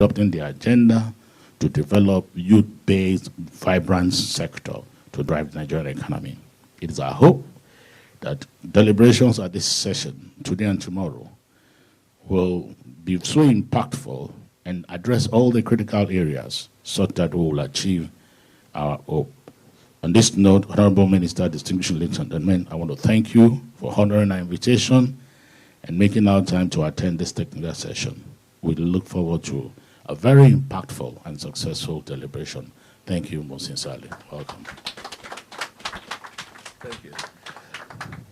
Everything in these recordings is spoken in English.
adopting the agenda to develop youth-based, vibrant sector to drive the Nigerian economy. It is our hope that deliberations at this session, today and tomorrow, will be so impactful and address all the critical areas such that we will achieve our hope. On this note, Honorable Minister, distinguished ladies and gentlemen, I want to thank you for honoring our invitation and making our time to attend this technical session. We look forward to a very impactful and successful deliberation. Thank you most sincerely. Welcome. Thank you.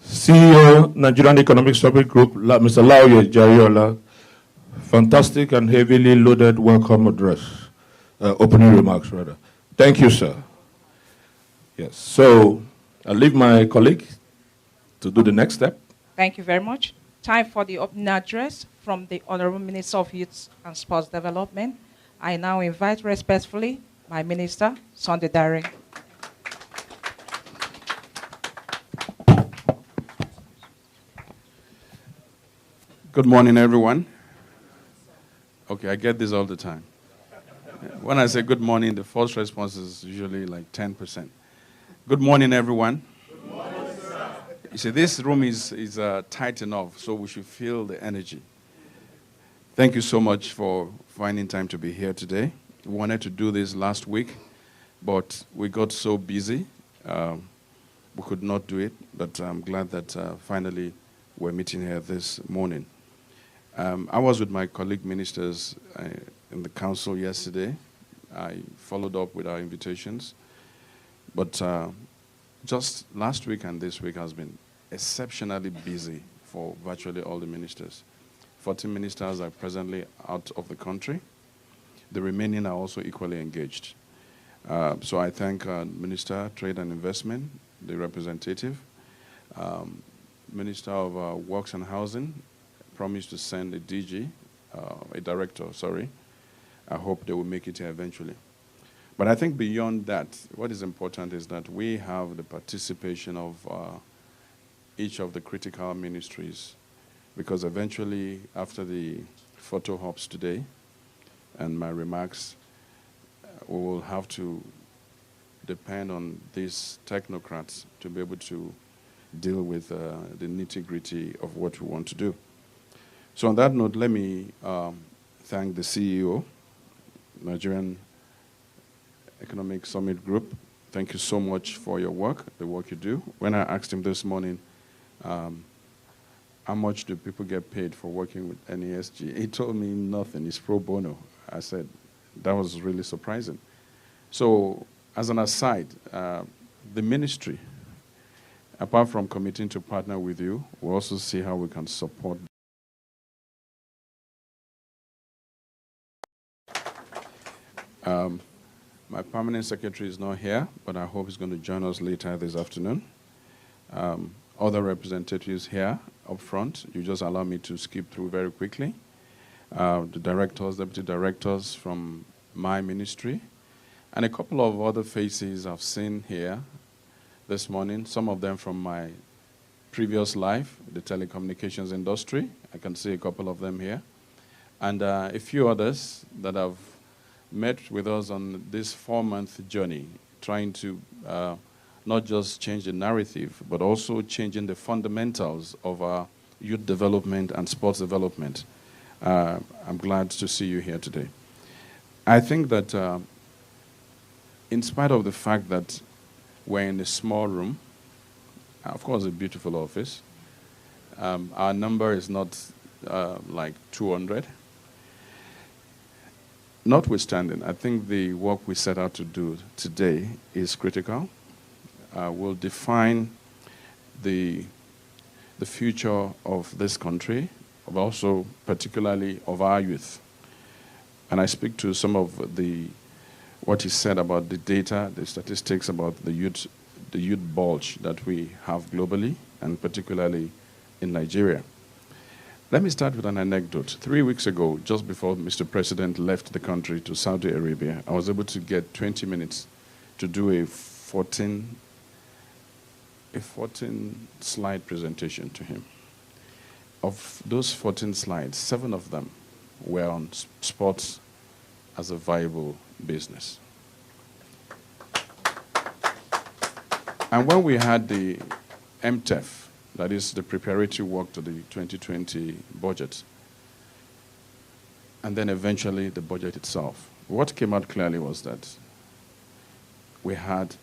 CEO, Nigerian Economic Support Group, Mr. Lauye Jariola, fantastic and heavily loaded welcome address, opening remarks rather. Thank you, sir. Yes, so I'll leave my colleague to do the next step. Thank you very much. Time for the opening address from the Honorable Minister of Youth and Sports Development. I now invite respectfully my Minister, Sunday Dare. Good morning, everyone. Okay, I get this all the time. When I say good morning, the first response is usually like 10%. Good morning, everyone. Good morning, sir. You see, this room is tight enough, so we should feel the energy. Thank you so much for finding time to be here today. We wanted to do this last week, but we got so busy, we could not do it. But I'm glad that finally we're meeting here this morning. I was with my colleague ministers in the council yesterday. I followed up with our invitations. But just last week and this week has been exceptionally busy for virtually all the ministers. 14 ministers are presently out of the country. The remaining are also equally engaged. So I thank Minister Trade and Investment, the representative, Minister of Works and Housing, promised to send a DG, a director, sorry. I hope they will make it here eventually. But I think beyond that, what is important is that we have the participation of each of the critical ministries, because eventually, after the photo ops today and my remarks, we will have to depend on these technocrats to be able to deal with the nitty-gritty of what we want to do. So on that note, let me thank the CEO, Nigerian Economic Summit Group. Thank you so much for your work, the work you do. When I asked him this morning, how much do people get paid for working with NESG? He told me nothing, it's pro bono. I said, that was really surprising. So as an aside, the ministry, apart from committing to partner with you, we'll also see how we can support. My permanent secretary is not here, but I hope he's going to join us later this afternoon. Other representatives here up front, you just allow me to skip through very quickly. The directors, deputy directors from my ministry, and a couple of other faces I've seen here this morning, some of them from my previous life, the telecommunications industry. I can see a couple of them here. And a few others that have met with us on this 4-month journey, trying to not just change the narrative, but also changing the fundamentals of our youth development and sports development. I'm glad to see you here today. I think that in spite of the fact that we're in a small room, of course a beautiful office, our number is not like 200. Notwithstanding, I think the work we set out to do today is critical. Will define the future of this country, but also particularly of our youth. And I speak to some of what he said about the data, the statistics about the youth bulge that we have globally, and particularly in Nigeria. Let me start with an anecdote. 3 weeks ago, just before Mr. President left the country to Saudi Arabia, I was able to get 20 minutes to do a 14-slide presentation to him. Of those 14 slides, 7 of them were on sports as a viable business. And when we had the MTEF, that is the preparatory work to the 2020 budget, and then eventually the budget itself, what came out clearly was that we had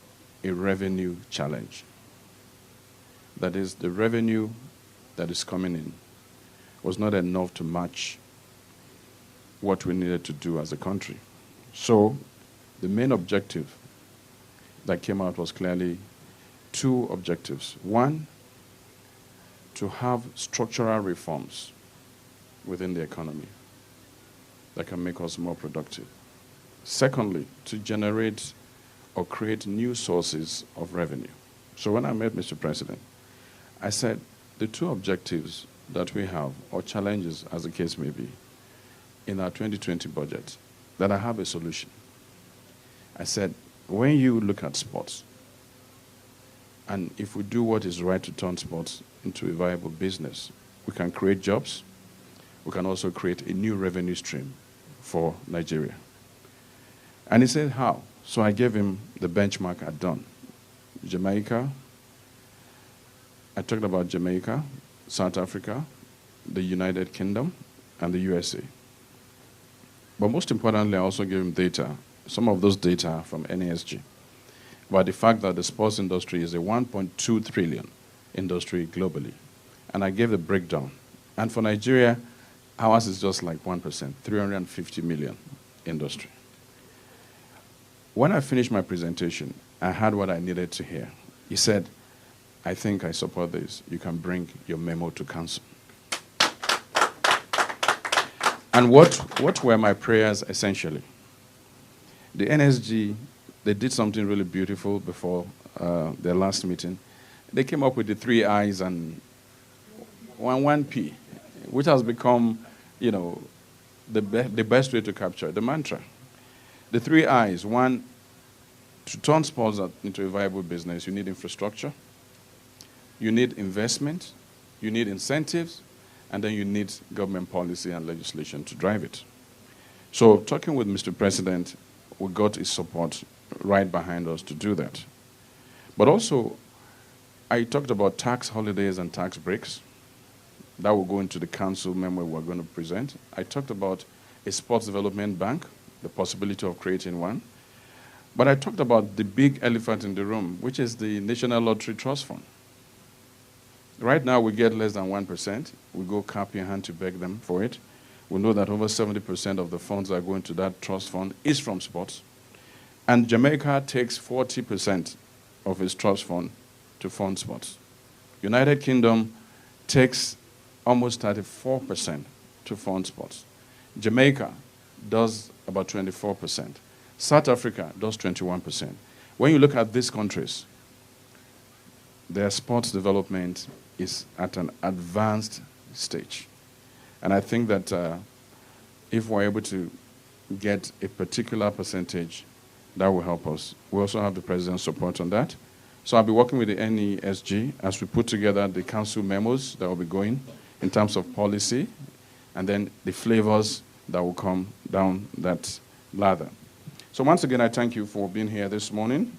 a revenue challenge. That is, the revenue that is coming in was not enough to match what we needed to do as a country. So the main objective that came out was clearly two objectives. One, to have structural reforms within the economy that can make us more productive. Secondly, to generate or create new sources of revenue. So when I met Mr. President, I said the two objectives that we have, or challenges as the case may be, in our 2020 budget, that I have a solution. I said, when you look at sports, and if we do what is right to turn sports into a viable business, we can create jobs. We can also create a new revenue stream for Nigeria. And he said, how? So I gave him the benchmark I'd done. Jamaica, I talked about Jamaica, South Africa, the United Kingdom, and the USA. But most importantly, I also gave him data, some of those data from NESG, about the fact that the sports industry is a 1.2 trillion industry globally. And I gave the breakdown. And for Nigeria, ours is just like 1%, 350 million industry. When I finished my presentation, I had what I needed to hear. He said, I think I support this. You can bring your memo to council. And what were my prayers essentially? The NSG, they did something really beautiful before their last meeting. They came up with the 3 I's and 1 P, which has become, you know, the best way to capture the mantra. The 3 I's: one, to turn sports into a viable business, you need infrastructure, you need investment, you need incentives, and then you need government policy and legislation to drive it. So talking with Mr. President, we got his support right behind us to do that. But also, I talked about tax holidays and tax breaks. That will go into the council memo we're going to present. I talked about a sports development bank, the possibility of creating one. But I talked about the big elephant in the room, which is the National Lottery Trust Fund. Right now, we get less than 1%. We go cap in hand to beg them for it. We know that over 70% of the funds that go into that trust fund is from sports. And Jamaica takes 40% of its trust fund to fund sports. United Kingdom takes almost 34% to fund sports. Jamaica does about 24%. South Africa does 21%. When you look at these countries, their sports development is at an advanced stage. And I think that if we're able to get a particular percentage, that will help us. We also have the President's support on that. So I'll be working with the NESG as we put together the council memos that will be going in terms of policy, and then the flavors that will come down that ladder. So once again, I thank you for being here this morning.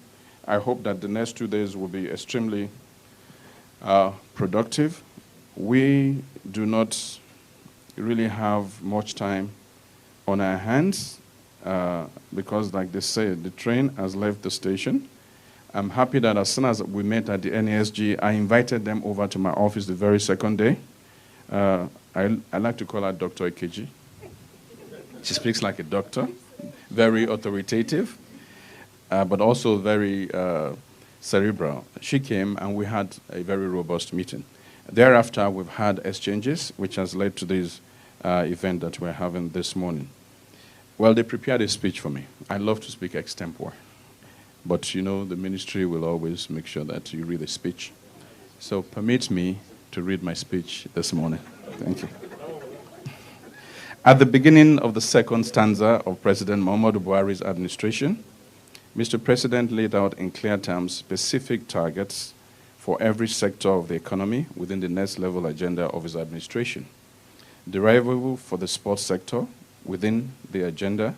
I hope that the next 2 days will be extremely productive. We do not really have much time on our hands because, like they say, the train has left the station. I'm happy that as soon as we met at the NESG, I invited them over to my office the very second day. I like to call her Dr. Ikeji. She speaks like a doctor, very authoritative, but also very cerebral. She came and we had a very robust meeting. Thereafter, we've had exchanges, which has led to this event that we're having this morning. Well, they prepared a speech for me. I love to speak extempore. But, you know, the ministry will always make sure that you read the speech. So permit me to read my speech this morning. Thank you. At the beginning of the second stanza of President Muhammadu Buhari's administration, Mr. President laid out in clear terms specific targets for every sector of the economy within the next level agenda of his administration. Derivable for the sports sector within the agenda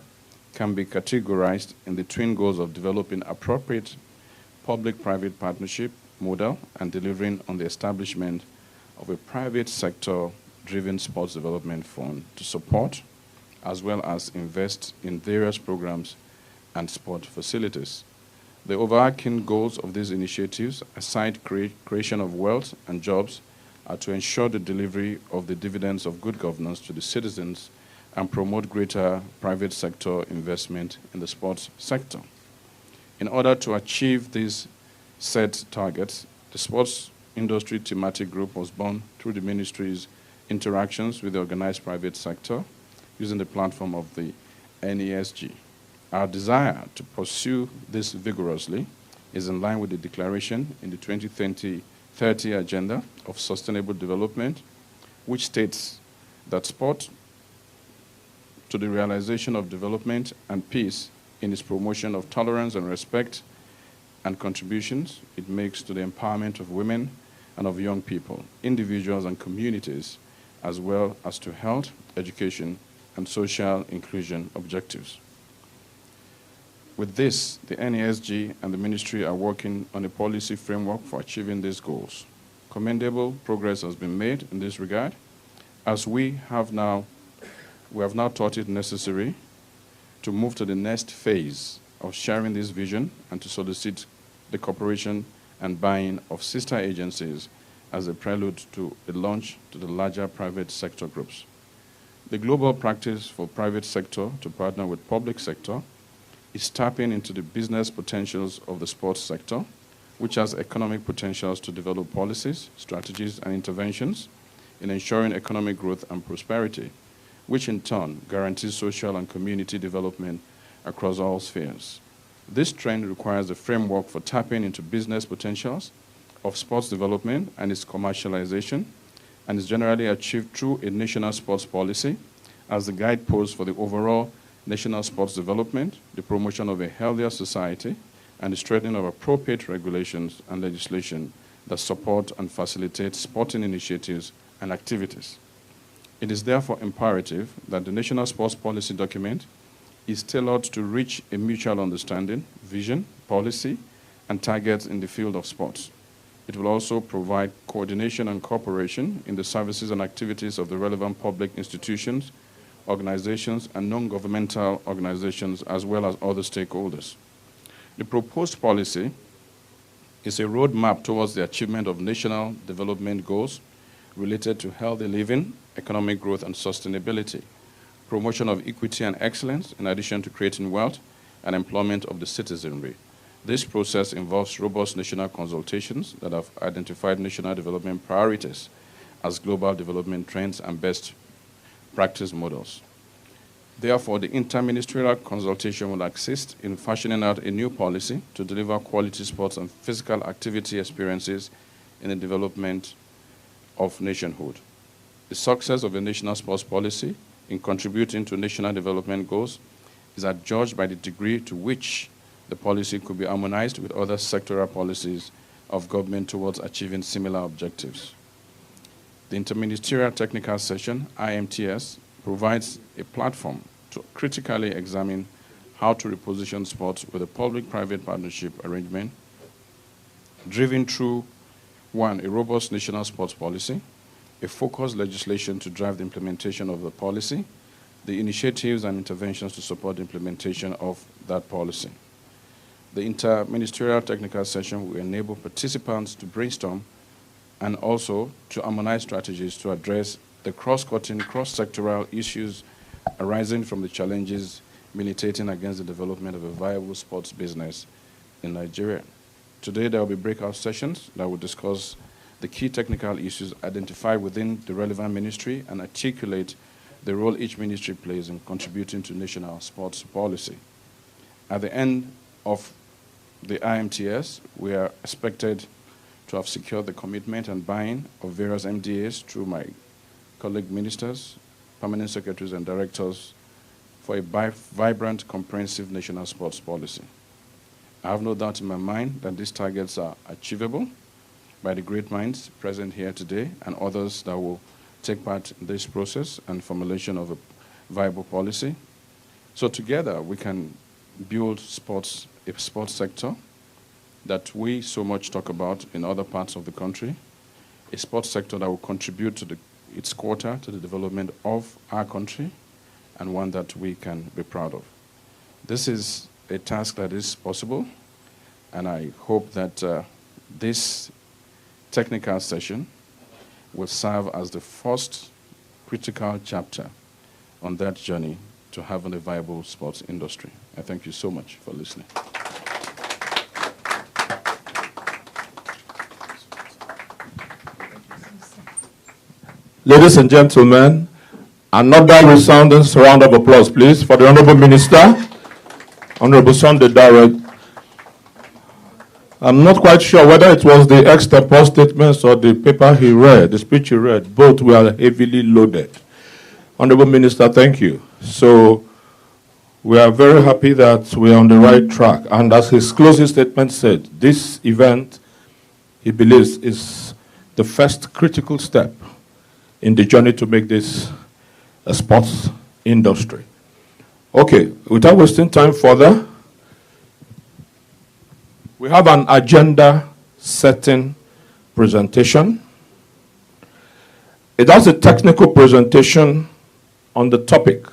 can be categorized in the twin goals of developing appropriate public-private partnership model and delivering on the establishment of a private sector-driven sports development fund to support as well as invest in various programs and sport facilities. The overarching goals of these initiatives, aside creation of wealth and jobs, are to ensure the delivery of the dividends of good governance to the citizens and promote greater private sector investment in the sports sector. In order to achieve these set targets, the sports industry thematic group was born through the ministry's interactions with the organized private sector using the platform of the NESG. Our desire to pursue this vigorously is in line with the declaration in the 2030 Agenda of Sustainable Development, which states that sport to the realization of development and peace in its promotion of tolerance and respect and contributions it makes to the empowerment of women and of young people, individuals and communities, as well as to health, education, and social inclusion objectives. With this, the NESG and the ministry are working on a policy framework for achieving these goals. Commendable progress has been made in this regard, as we have now thought it necessary to move to the next phase of sharing this vision and to solicit the cooperation and buy-in of sister agencies as a prelude to the launch to the larger private sector groups. The global practice for private sector to partner with public sector is tapping into the business potentials of the sports sector, which has economic potentials to develop policies, strategies, and interventions in ensuring economic growth and prosperity, which in turn guarantees social and community development across all spheres. This trend requires a framework for tapping into business potentials of sports development and its commercialization, and is generally achieved through a national sports policy as the guidepost for the overall national sports development, the promotion of a healthier society, and the strengthening of appropriate regulations and legislation that support and facilitate sporting initiatives and activities. It is therefore imperative that the national sports policy document is tailored to reach a mutual understanding, vision, policy, and targets in the field of sports. It will also provide coordination and cooperation in the services and activities of the relevant public institutions, organizations, and non-governmental organizations, as well as other stakeholders. The proposed policy is a roadmap towards the achievement of national development goals related to healthy living, economic growth, and sustainability, promotion of equity and excellence, in addition to creating wealth and employment of the citizenry. This process involves robust national consultations that have identified national development priorities as global development trends and best practice models. Therefore, the interministerial consultation will assist in fashioning out a new policy to deliver quality sports and physical activity experiences in the development of nationhood. The success of a national sports policy in contributing to national development goals is adjudged by the degree to which the policy could be harmonized with other sectoral policies of government towards achieving similar objectives. The Interministerial Technical Session, IMTS, provides a platform to critically examine how to reposition sports with a public-private partnership arrangement driven through, one, a robust national sports policy, a focused legislation to drive the implementation of the policy, the initiatives and interventions to support the implementation of that policy. The Interministerial Technical Session will enable participants to brainstorm and also to harmonize strategies to address the cross-cutting, cross-sectoral issues arising from the challenges militating against the development of a viable sports business in Nigeria. Today, there will be breakout sessions that will discuss the key technical issues identified within the relevant ministry and articulate the role each ministry plays in contributing to national sports policy. At the end of the IMTS, we are expected to have secured the commitment and buy-in of various MDAs through my colleague ministers, permanent secretaries, and directors for a vibrant, comprehensive national sports policy. I have no doubt in my mind that these targets are achievable by the great minds present here today and others that will take part in this process and formulation of a viable policy. So together we can build a sports sector that we so much talk about in other parts of the country, a sports sector that will contribute to its quota to the development of our country, and one that we can be proud of. This is a task that is possible, and I hope that this technical session will serve as the first critical chapter on that journey to having a viable sports industry. I thank you so much for listening. Ladies and gentlemen, another resounding round of applause, please, for the Honorable Minister, Honorable Sunday Darrett. I'm not quite sure whether it was the extempore statements or the paper he read, the speech he read. Both were heavily loaded. Honorable Minister, thank you. So we are very happy that we are on the right track. And as his closing statement said, this event, he believes, is the first critical step in the journey to make this a sports industry. Okay, without wasting time further, we have an agenda-setting presentation. It has a technical presentation on the topic,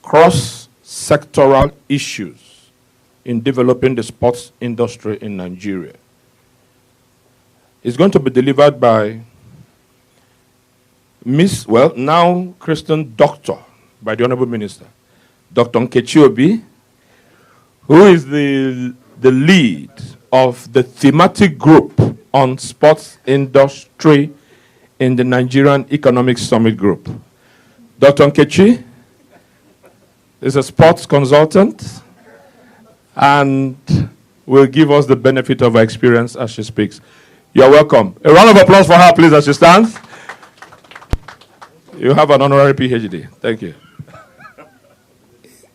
cross-sectoral issues in developing the sports industry in Nigeria. It's going to be delivered by now Christian Doctor, by the Honorable Minister, Dr. Nkechi Obi, who is the lead of the thematic group on sports industry in the Nigerian Economic Summit Group. Dr. Nkechi is a sports consultant and will give us the benefit of her experience as she speaks. You're welcome. A round of applause for her, please, as she stands. You have an honorary PhD. Thank you.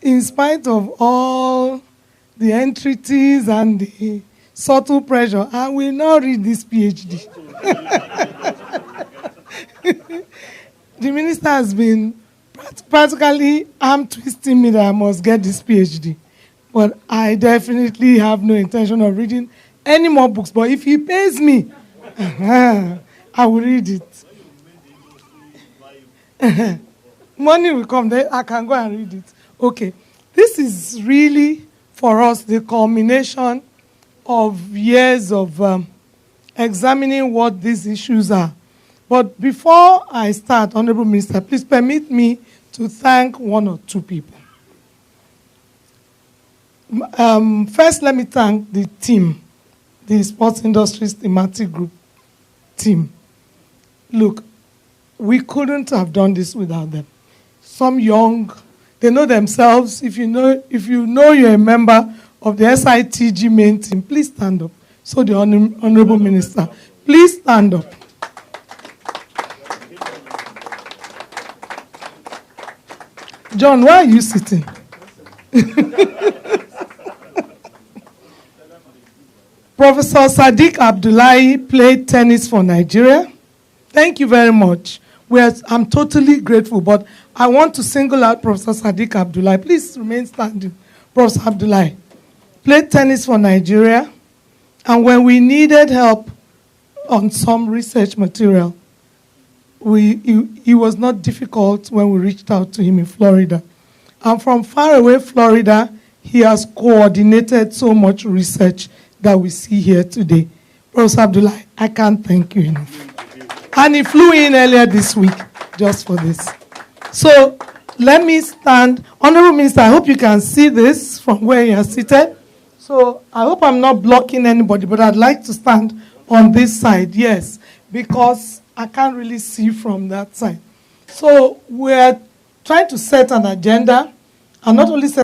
In spite of all the entreaties and the subtle pressure, I will not read this PhD. The minister has been practically arm twisting me that I must get this PhD. But I definitely have no intention of reading any more books. But if he pays me, I will read it. Money will come, then I can go and read it. Okay. This is really, for us, the culmination of years of examining what these issues are. But before I start, Honorable Minister, please permit me to thank one or two people. First, let me thank the team, the Sports Industries Thematic Group team. Look, we couldn't have done this without them. Some young, they know themselves. If you know you're a member of the SITG main team, please stand up. So the Honorable Minister, please stand up. John, why are you sitting? Professor Sadiq Abdullahi played tennis for Nigeria. Thank you very much. I'm totally grateful, but I want to single out Professor Sadiq Abdullahi. Please remain standing. Professor Abdullahi played tennis for Nigeria, and when we needed help on some research material, it was not difficult when we reached out to him in Florida. And from far away Florida, he has coordinated so much research that we see here today. Professor Abdullahi, I can't thank you enough. And he flew in earlier this week just for this. So let me stand. Honorable Minister, I hope you can see this from where you are seated. So I hope I'm not blocking anybody, but I'd like to stand on this side, yes, because I can't really see from that side. So we're trying to set an agenda, and not only set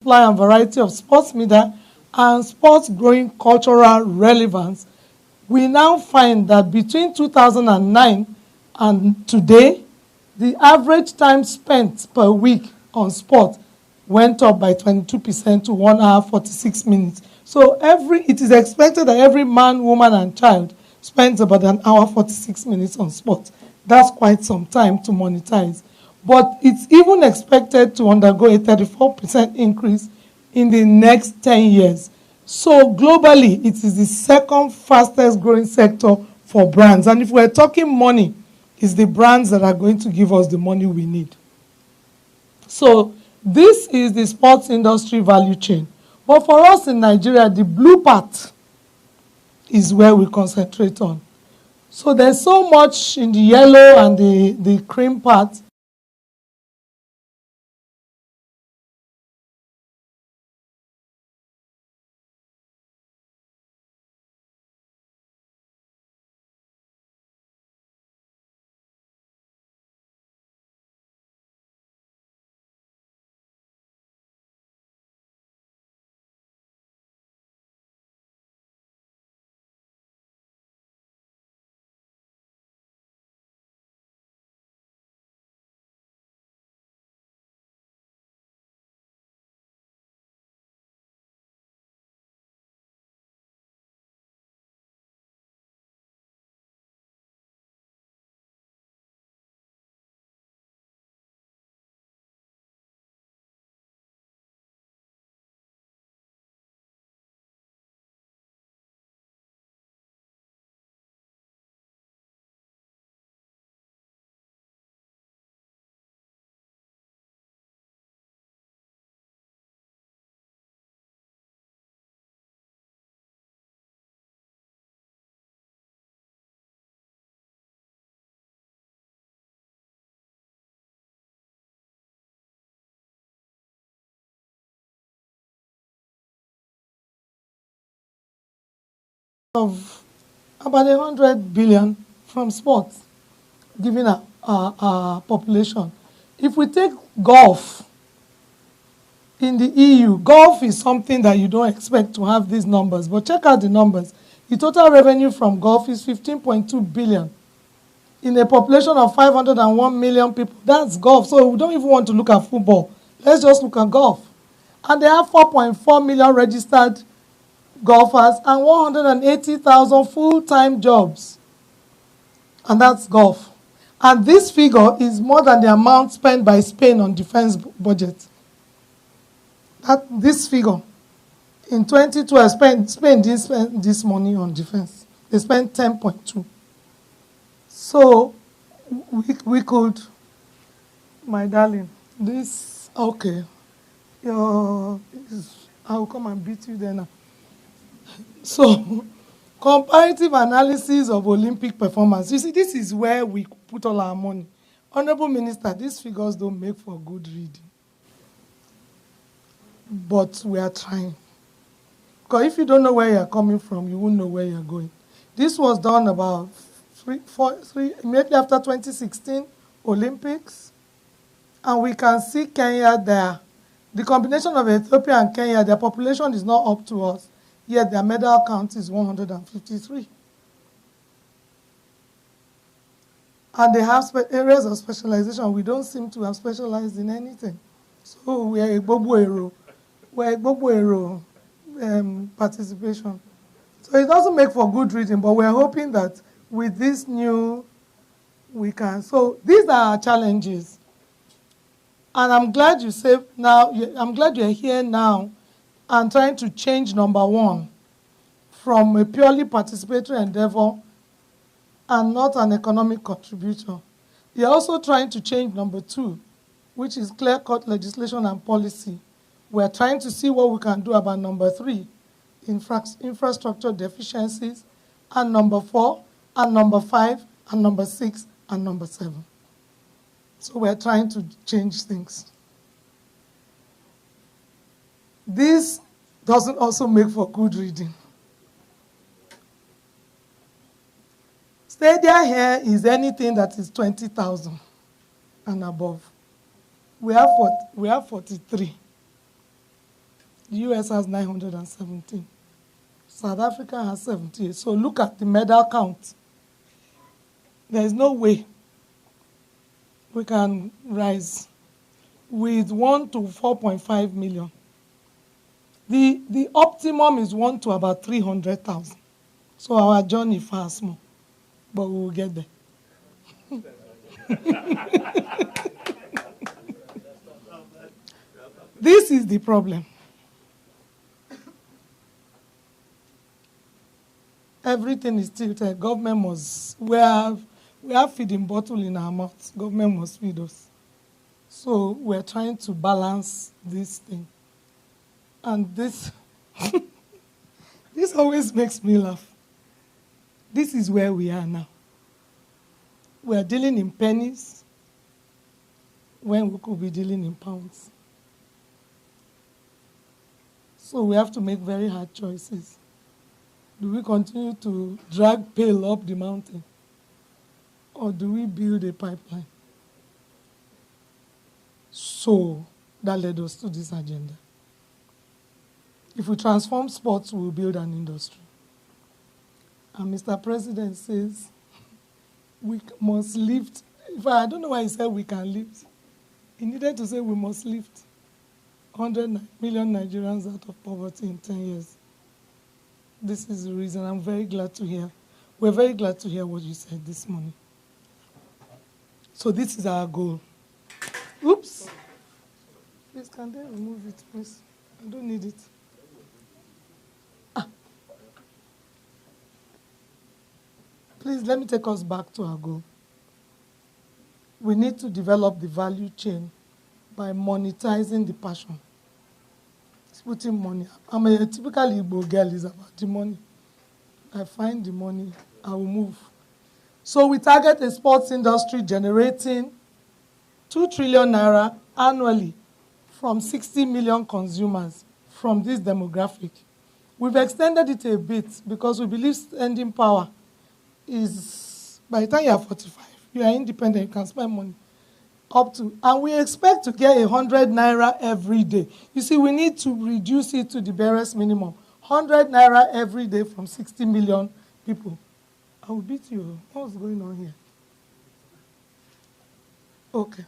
supply and variety of sports media and sports growing cultural relevance, we now find that between 2009 and today, the average time spent per week on sport went up by 22% to 1 hour 46 minutes. So it is expected that every man, woman, and child spends about an hour 46 minutes on sport. That's quite some time to monetize. But it's even expected to undergo a 34% increase in the next 10 years. So globally, it is the second fastest growing sector for brands. And if we're talking money, it's the brands that are going to give us the money we need. So this is the sports industry value chain. But for us in Nigeria, the blue part is where we concentrate on. So there's so much in the yellow and the cream part. Of about 100 billion from sports, given our population. If we take golf, in the EU, golf is something that you don't expect to have these numbers, but check out the numbers. The total revenue from golf is 15.2 billion. In a population of 501 million people, that's golf. So we don't even want to look at football. Let's just look at golf. And they have 4.4 million registered golfers and 180,000 full-time jobs. And that's golf. And this figure is more than the amount spent by Spain on defense budget. This figure, in 2012, Spain didn't spend this money on defense. They spent 10.2. So we could, my darling, this, okay. I'll come and beat you there now. So, comparative analysis of Olympic performance. You see, this is where we put all our money. Honorable Minister, these figures don't make for good reading. But we are trying. Because if you don't know where you're coming from, you won't know where you're going. This was done about immediately after 2016 Olympics. And we can see Kenya there. The combination of Ethiopia and Kenya, their population is not up to us. Yet their medal count is 153. And they have areas of specialization. We don't seem to have specialized in anything. So we are a Bobo participation. So it doesn't make for good reading, but we're hoping that with this new, we can. So these are our challenges. And I'm glad I'm glad you're here now and trying to change number one from a purely participatory endeavor and not an economic contributor. You're also trying to change number two, which is clear-cut legislation and policy. We're trying to see what we can do about number three, infrastructure deficiencies, and number four, and number five, and number six, and number seven. So we're trying to change things. This doesn't also make for good reading. Stadia here is anything that is 20,000 and above. We have 43. The US has 917. South Africa has 78. So look at the medal count. There is no way we can rise with 1 to 4.5 million. The optimum is 1 to about 300,000. So our journey is far small, but we will get there. This is the problem. Everything is tilted. Government must, we have feeding bottle in our mouths. Government must feed us. So we're trying to balance this thing. And this, this always makes me laugh. This is where we are now. We are dealing in pennies when we could be dealing in pounds. So we have to make very hard choices. Do we continue to drag pail up the mountain? Or do we build a pipeline? So that led us to this agenda. If we transform sports, we'll build an industry. And Mr. President says we must lift. I don't know why he said we can lift. He needed to say we must lift 100 million Nigerians out of poverty in 10 years. This is the reason I'm very glad to hear. We're very glad to hear what you said this morning. So this is our goal. Oops. Please, can they remove it, please? I don't need it. Please, let me take us back to our goal. We need to develop the value chain by monetizing the passion. It's putting money. I'm a typical Igbo girl, is about the money. I find the money, I will move. So we target a sports industry generating 2 trillion naira annually from 60 million consumers from this demographic. We've extended it a bit because we believe spending power is, by the time you are 45, you are independent, you can spend money up to, and we expect to get 100 naira every day. You see, we need to reduce it to the barest minimum. 100 naira every day from 60 million people. I will beat you. What's going on here? Okay.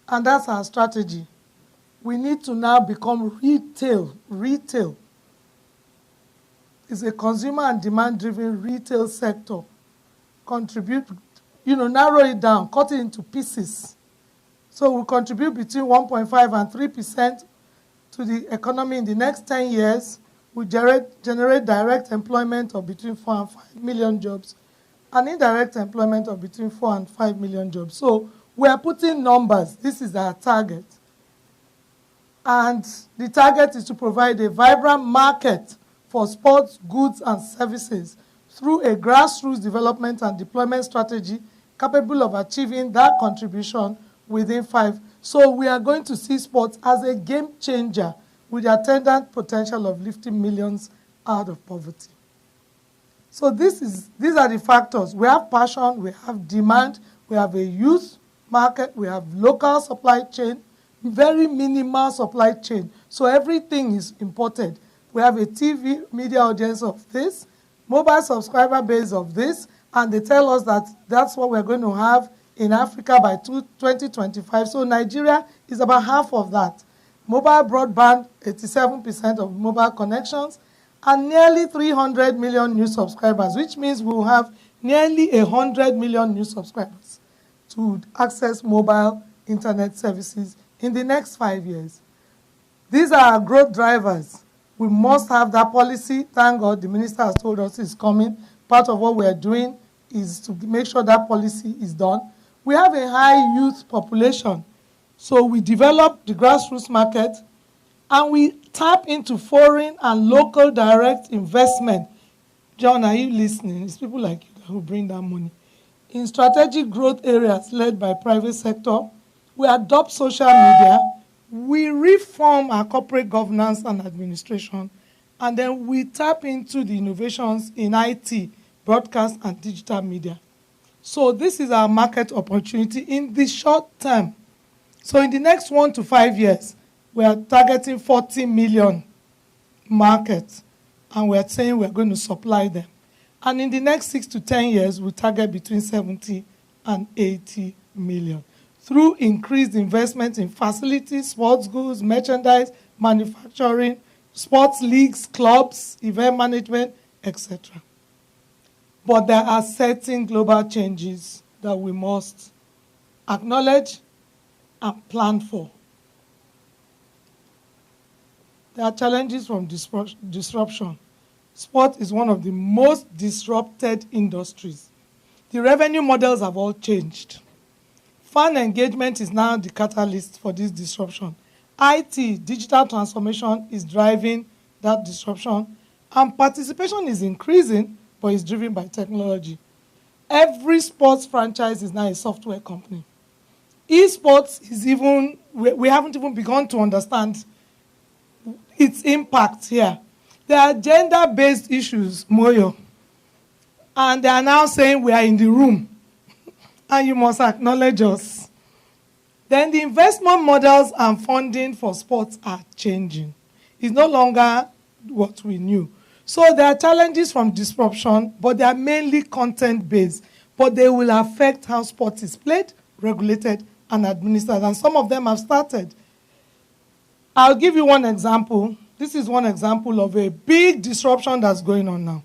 And that's our strategy. We need to now become retail. Retail is a consumer and demand-driven retail sector. Contribute, narrow it down, cut it into pieces. So we contribute between 1.5 and 3% to the economy in the next 10 years. We generate direct employment of between 4 and 5 million jobs, and indirect employment of between 4 and 5 million jobs. So we are putting numbers. This is our target. And the target is to provide a vibrant market for sports, goods, and services through a grassroots development and deployment strategy capable of achieving that contribution within 5. So we are going to see sports as a game changer with the attendant potential of lifting millions out of poverty. So these are the factors. We have passion, we have demand, we have a youth market, we have local supply chain, very minimal supply chain. So everything is imported. We have a TV media audience of this, mobile subscriber base of this, and they tell us that that's what we're going to have in Africa by 2025. So Nigeria is about half of that. Mobile broadband, 87% of mobile connections, and nearly 300 million new subscribers, which means we will have nearly 100 million new subscribers to access mobile internet services in the next 5 years. These are our growth drivers. We must have that policy. Thank God the minister has told us it's coming. Part of what we are doing is to make sure that policy is done. We have a high youth population. So we develop the grassroots market, and we tap into foreign and local direct investment. John, are you listening? It's people like you who bring that money. In strategic growth areas led by private sector, we adopt social media, we reform our corporate governance and administration, and then we tap into the innovations in IT, broadcast, and digital media. So this is our market opportunity in the short term. So in the next 1 to 5 years, we are targeting 40 million markets, and we are saying we are going to supply them. And in the next 6 to 10 years, we target between 70 and 80 million through increased investment in facilities, sports goods, merchandise, manufacturing, sports leagues, clubs, event management, etc. But there are certain global changes that we must acknowledge and plan for. There are challenges from disruption. Sport is one of the most disrupted industries. The revenue models have all changed. Fan engagement is now the catalyst for this disruption. IT, digital transformation, is driving that disruption, and participation is increasing, but it's driven by technology. Every sports franchise is now a software company. Esports is even, we haven't even begun to understand its impact here. There are gender-based issues, Moyo, and they are now saying we are in the room, and you must acknowledge us. Then the investment models and funding for sports are changing. It's no longer what we knew. So there are challenges from disruption, but they are mainly content-based, but they will affect how sport is played, regulated, and administered, and some of them have started. I'll give you one example. This is one example of a big disruption that's going on now.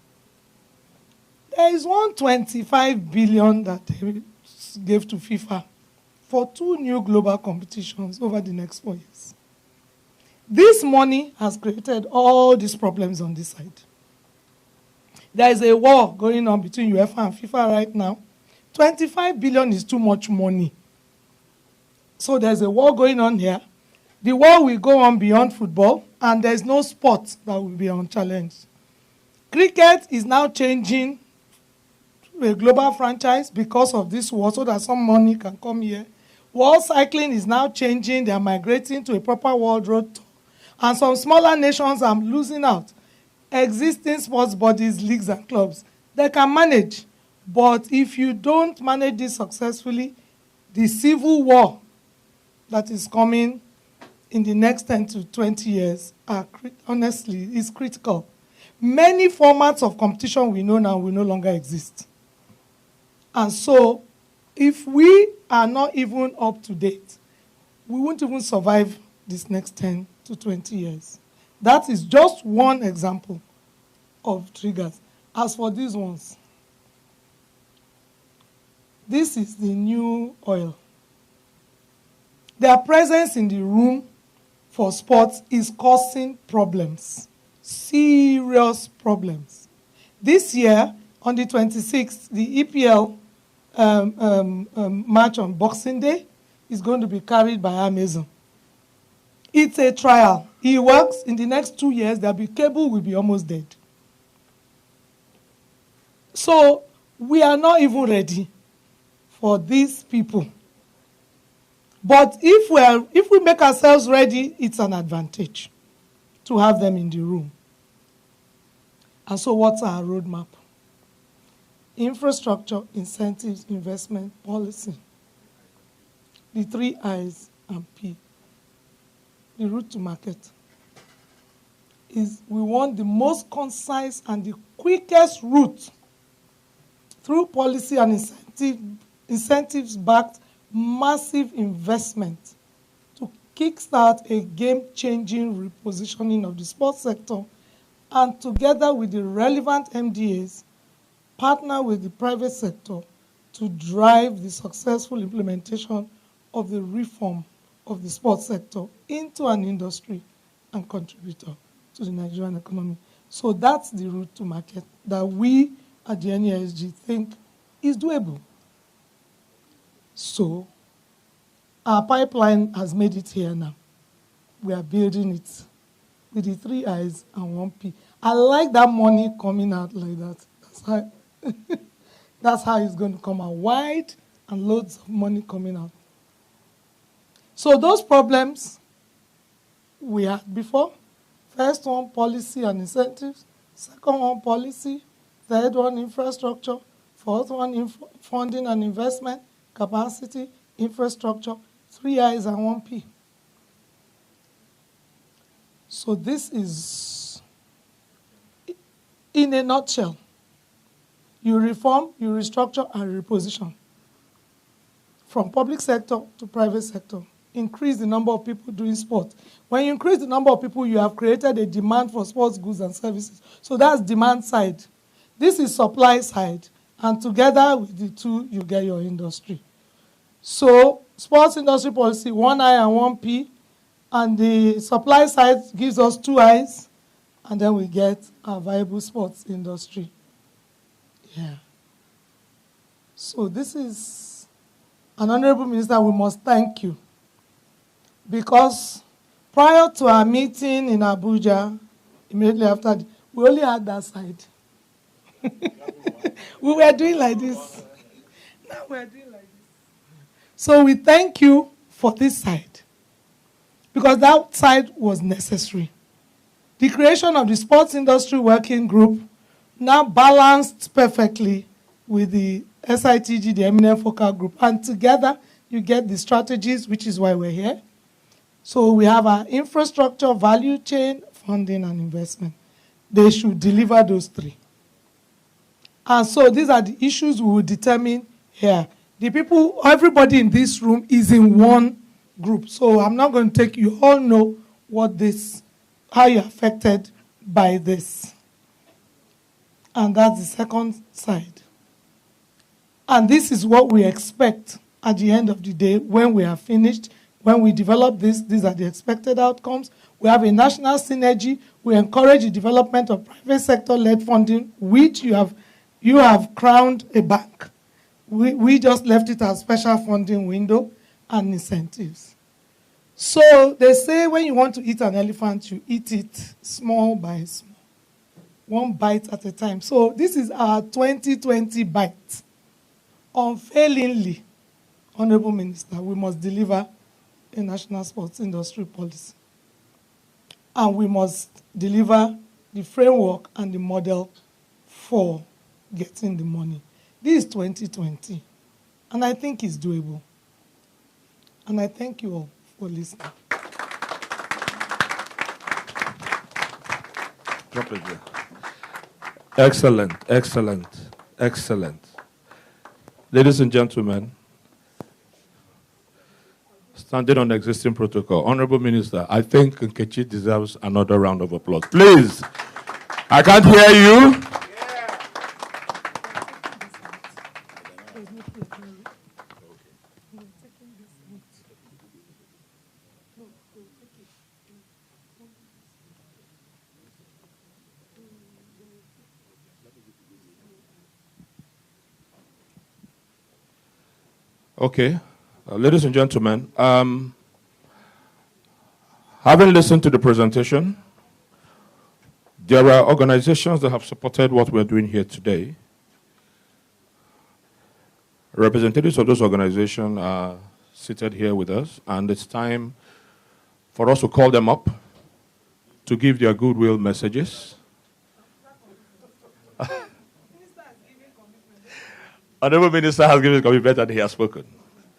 There is 125 billion that they gave to FIFA for 2 new global competitions over the next 4 years. This money has created all these problems on this side. There is a war going on between UEFA and FIFA right now. 25 billion is too much money. So there's a war going on here. The war will go on beyond football, and there's no sport that will be unchallenged. Cricket is now changing to a global franchise because of this war, so that some money can come here. World cycling is now changing. They are migrating to a proper world road tour. And some smaller nations are losing out. Existing sports bodies, leagues, and clubs, they can manage. But if you don't manage this successfully, the civil war that is coming in the next 10 to 20 years, honestly, is critical. Many formats of competition we know now will no longer exist. And so, if we are not even up to date, we won't even survive this next 10 to 20 years. That is just one example of triggers. As for these ones, this is the new oil. Their presence in the room for sports is causing problems, serious problems. This year, on the 26th, the EPL match on Boxing Day is going to be carried by Amazon. It's a trial. It works. In the next 2 years, the cable will be almost dead. So we are not even ready for these people. But if we make ourselves ready, it's an advantage to have them in the room. And so what's our roadmap? Infrastructure, incentives, investment, policy. The 3 I's and P. The route to market is we want the most concise and the quickest route through policy and incentives-backed massive investment to kickstart a game-changing repositioning of the sports sector, and together with the relevant MDAs, partner with the private sector to drive the successful implementation of the reform of the sports sector into an industry and contributor to the Nigerian economy. So that's the route to market that we at the NESG think is doable. So our pipeline has made it here now. We are building it with the 3 I's and 1 P. I like that money coming out like that. That's how it's going to come out, wide and loads of money coming out. So those problems we had before. First one, policy and incentives. Second one, policy. Third one, infrastructure. Fourth one, funding and investment, capacity, infrastructure. 3 I's and 1 P. So this is, in a nutshell, you reform, you restructure, and reposition. From public sector to private sector. Increase the number of people doing sports. When you increase the number of people, you have created a demand for sports goods and services. So that's demand side. This is supply side. And together with the two, you get your industry. So sports industry policy, 1 I and 1 P. And the supply side gives us 2 I's. And then we get a viable sports industry. Yeah. So this is, an honorable minister, we must thank you. Because prior to our meeting in Abuja, immediately after, we only had that side. We were doing like this. Now we're doing like this. So we thank you for this side. Because that side was necessary. The creation of the Sports Industry Working Group now balanced perfectly with the SITG, the Eminent Focal Group. And together, you get the strategies, which is why we're here. So we have our infrastructure, value chain, funding, and investment. They should deliver those 3. And so these are the issues we will determine here. The people, everybody in this room is in one group. So I'm not going to take, you all know what this, how you're affected by this. And that's the second side. And this is what we expect at the end of the day when we are finished. When we develop this, these are the expected outcomes. We have a national synergy. We encourage the development of private sector-led funding, which you have crowned a bank. We just left it as special funding window and incentives. So they say when you want to eat an elephant, you eat it small by small, 1 bite at a time. So this is our 2020 bite. Unfailingly, Honorable Minister, we must deliver a national sports industry policy. And we must deliver the framework and the model for getting the money. This is 2020. And I think it's doable. And I thank you all for listening. Drop it there. Excellent, excellent, excellent. Ladies and gentlemen, standing on the existing protocol, Honorable Minister, I think Nkechi deserves another round of applause. Please. I can't hear you. Okay. Ladies and gentlemen, having listened to the presentation, there are organizations that have supported what we're doing here today. Representatives of those organizations are seated here with us, and it's time for us to call them up to give their goodwill messages. Honorable Minister has given his commitment and he has spoken.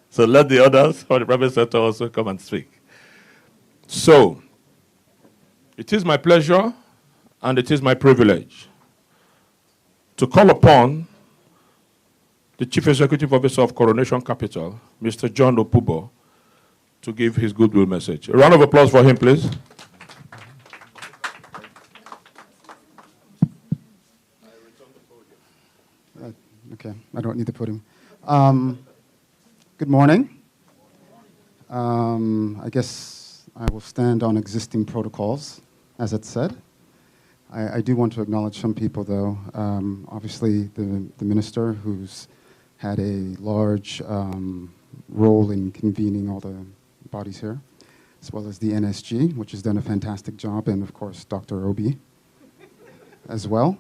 So let the others from the private sector also come and speak. So, it is my pleasure and it is my privilege to call upon the Chief Executive Officer of Coronation Capital, Mr. John Opubo, to give his goodwill message. A round of applause for him, please. Okay, I don't need the podium. Good morning. I guess I will stand on existing protocols, as it said. I do want to acknowledge some people, though. Obviously, the minister, who's had a large role in convening all the bodies here, as well as the NSG, which has done a fantastic job, and of course, Dr. Obi as well.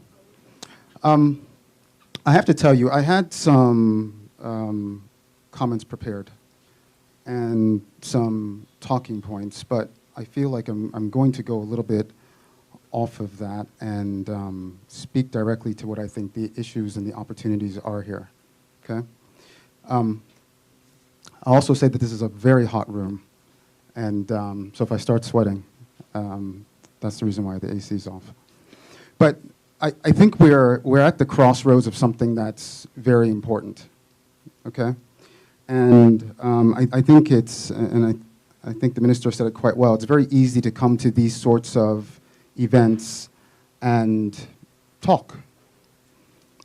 I have to tell you, I had some comments prepared and some talking points, but I feel like I'm going to go a little bit off of that and speak directly to what I think the issues and the opportunities are here, okay? I'll also say that this is a very hot room. And so if I start sweating, that's the reason why the AC is off. But I think we're at the crossroads of something that's very important, okay? And I think it's, and I think the minister said it quite well, it's very easy to come to these sorts of events and talk.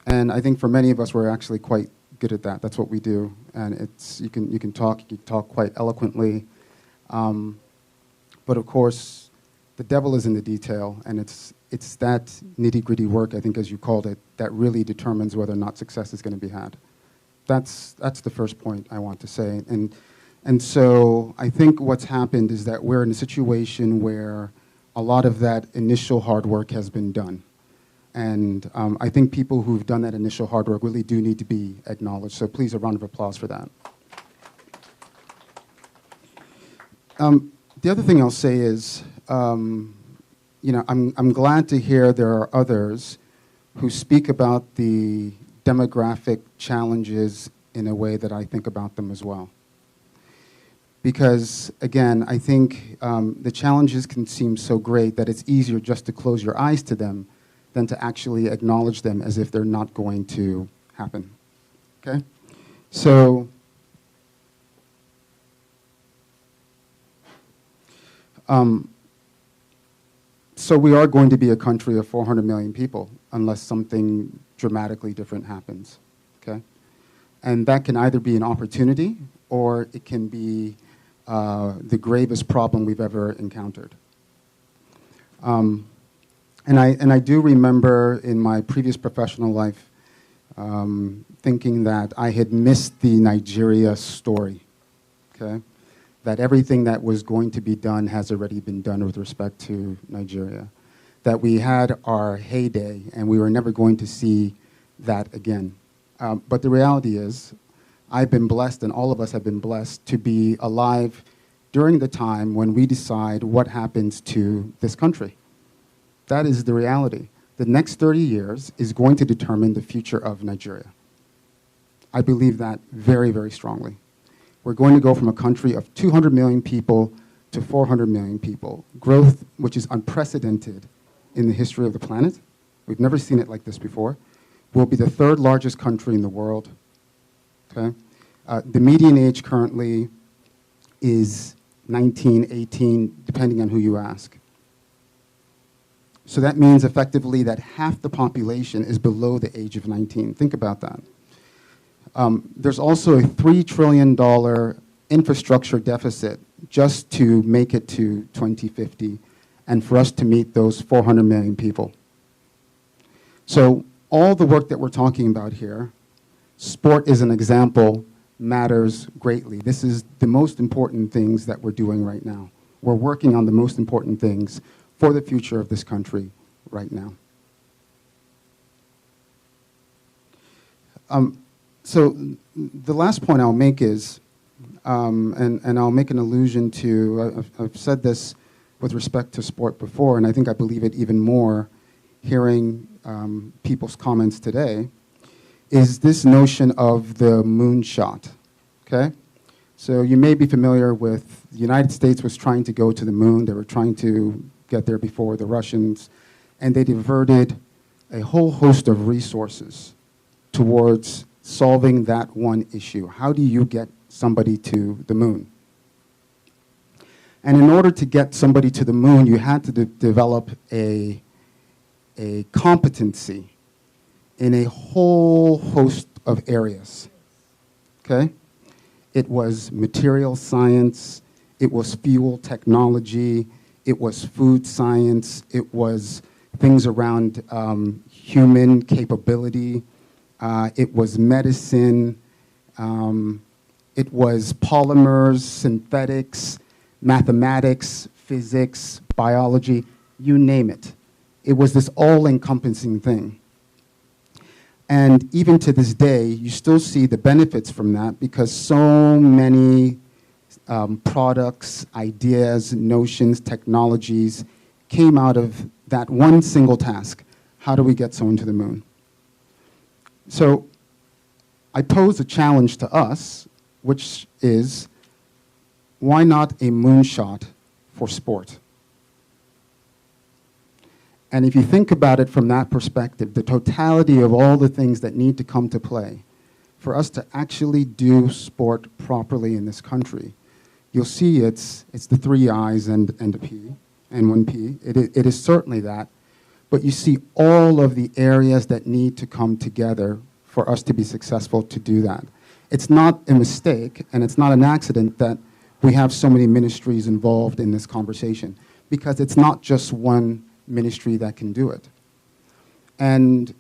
And I think for many of us, we're actually quite good at that. That's what we do. And it's, you can talk quite eloquently. But of course, the devil is in the detail, and it's that nitty-gritty work, I think, as you called it, that really determines whether or not success is going to be had. That's the first point I want to say. And so I think what's happened is that we're in a situation where a lot of that initial hard work has been done. And I think people who've done that initial hard work really do need to be acknowledged. So please, a round of applause for that. The other thing I'll say is, you know, I'm glad to hear there are others who speak about the demographic challenges in a way that I think about them as well. Because, again, I think the challenges can seem so great that it's easier just to close your eyes to them than to actually acknowledge them as if they're not going to happen, okay? So we are going to be a country of 400 million people unless something dramatically different happens, okay? And that can either be an opportunity or it can be the gravest problem we've ever encountered. And I do remember in my previous professional life thinking that I had missed the Nigeria story, okay? That everything that was going to be done has already been done with respect to Nigeria. That we had our heyday and we were never going to see that again. But the reality is, I've been blessed and all of us have been blessed to be alive during the time when we decide what happens to this country. That is the reality. The next 30 years is going to determine the future of Nigeria. I believe that very, very strongly. We're going to go from a country of 200 million people to 400 million people. Growth which is unprecedented in the history of the planet. We've never seen it like this before. We'll be the third largest country in the world. Okay? The median age currently is 19, 18, depending on who you ask. So that means effectively that half the population is below the age of 19. Think about that. There's also a $3 trillion infrastructure deficit just to make it to 2050 and for us to meet those 400 million people. So all the work that we're talking about here, sport is an example, matters greatly. This is the most important things that we're doing right now. We're working on the most important things for the future of this country right now. So the last point I'll make is, and I'll make an allusion to, I've said this with respect to sport before, and I think I believe it even more hearing people's comments today, is this notion of the moonshot, okay? So you may be familiar with the United States was trying to go to the moon. They were trying to get there before the Russians, and they diverted a whole host of resources towards solving that one issue. How do you get somebody to the moon? And in order to get somebody to the moon, you had to develop a competency in a whole host of areas, okay? It was material science, it was fuel technology, it was food science, it was things around human capability, it was medicine, it was polymers, synthetics, mathematics, physics, biology, you name it. It was this all-encompassing thing. And even to this day, you still see the benefits from that because so many products, ideas, notions, technologies came out of that one single task. How do we get someone to the moon? So I pose a challenge to us which is, why not a moonshot for sport? And if you think about it from that perspective, the totality of all the things that need to come to play for us to actually do sport properly in this country, you'll see it's the 3 I's and a P, and 1 P. It is certainly that. But you see all of the areas that need to come together for us to be successful to do that. It's not a mistake, and it's not an accident that we have so many ministries involved in this conversation, because it's not just one ministry that can do it. And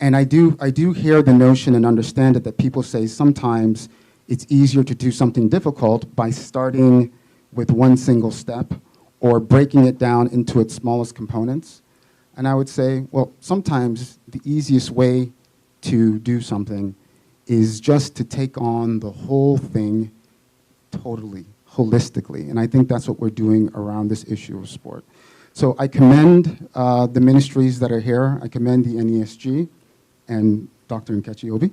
I do hear the notion and understand it that people say sometimes it's easier to do something difficult by starting with one single step or breaking it down into its smallest components. And I would say, well, sometimes the easiest way to do something is just to take on the whole thing totally, holistically. And I think that's what we're doing around this issue of sport. So I commend the ministries that are here. I commend the NESG and Dr. Nkechi Obi.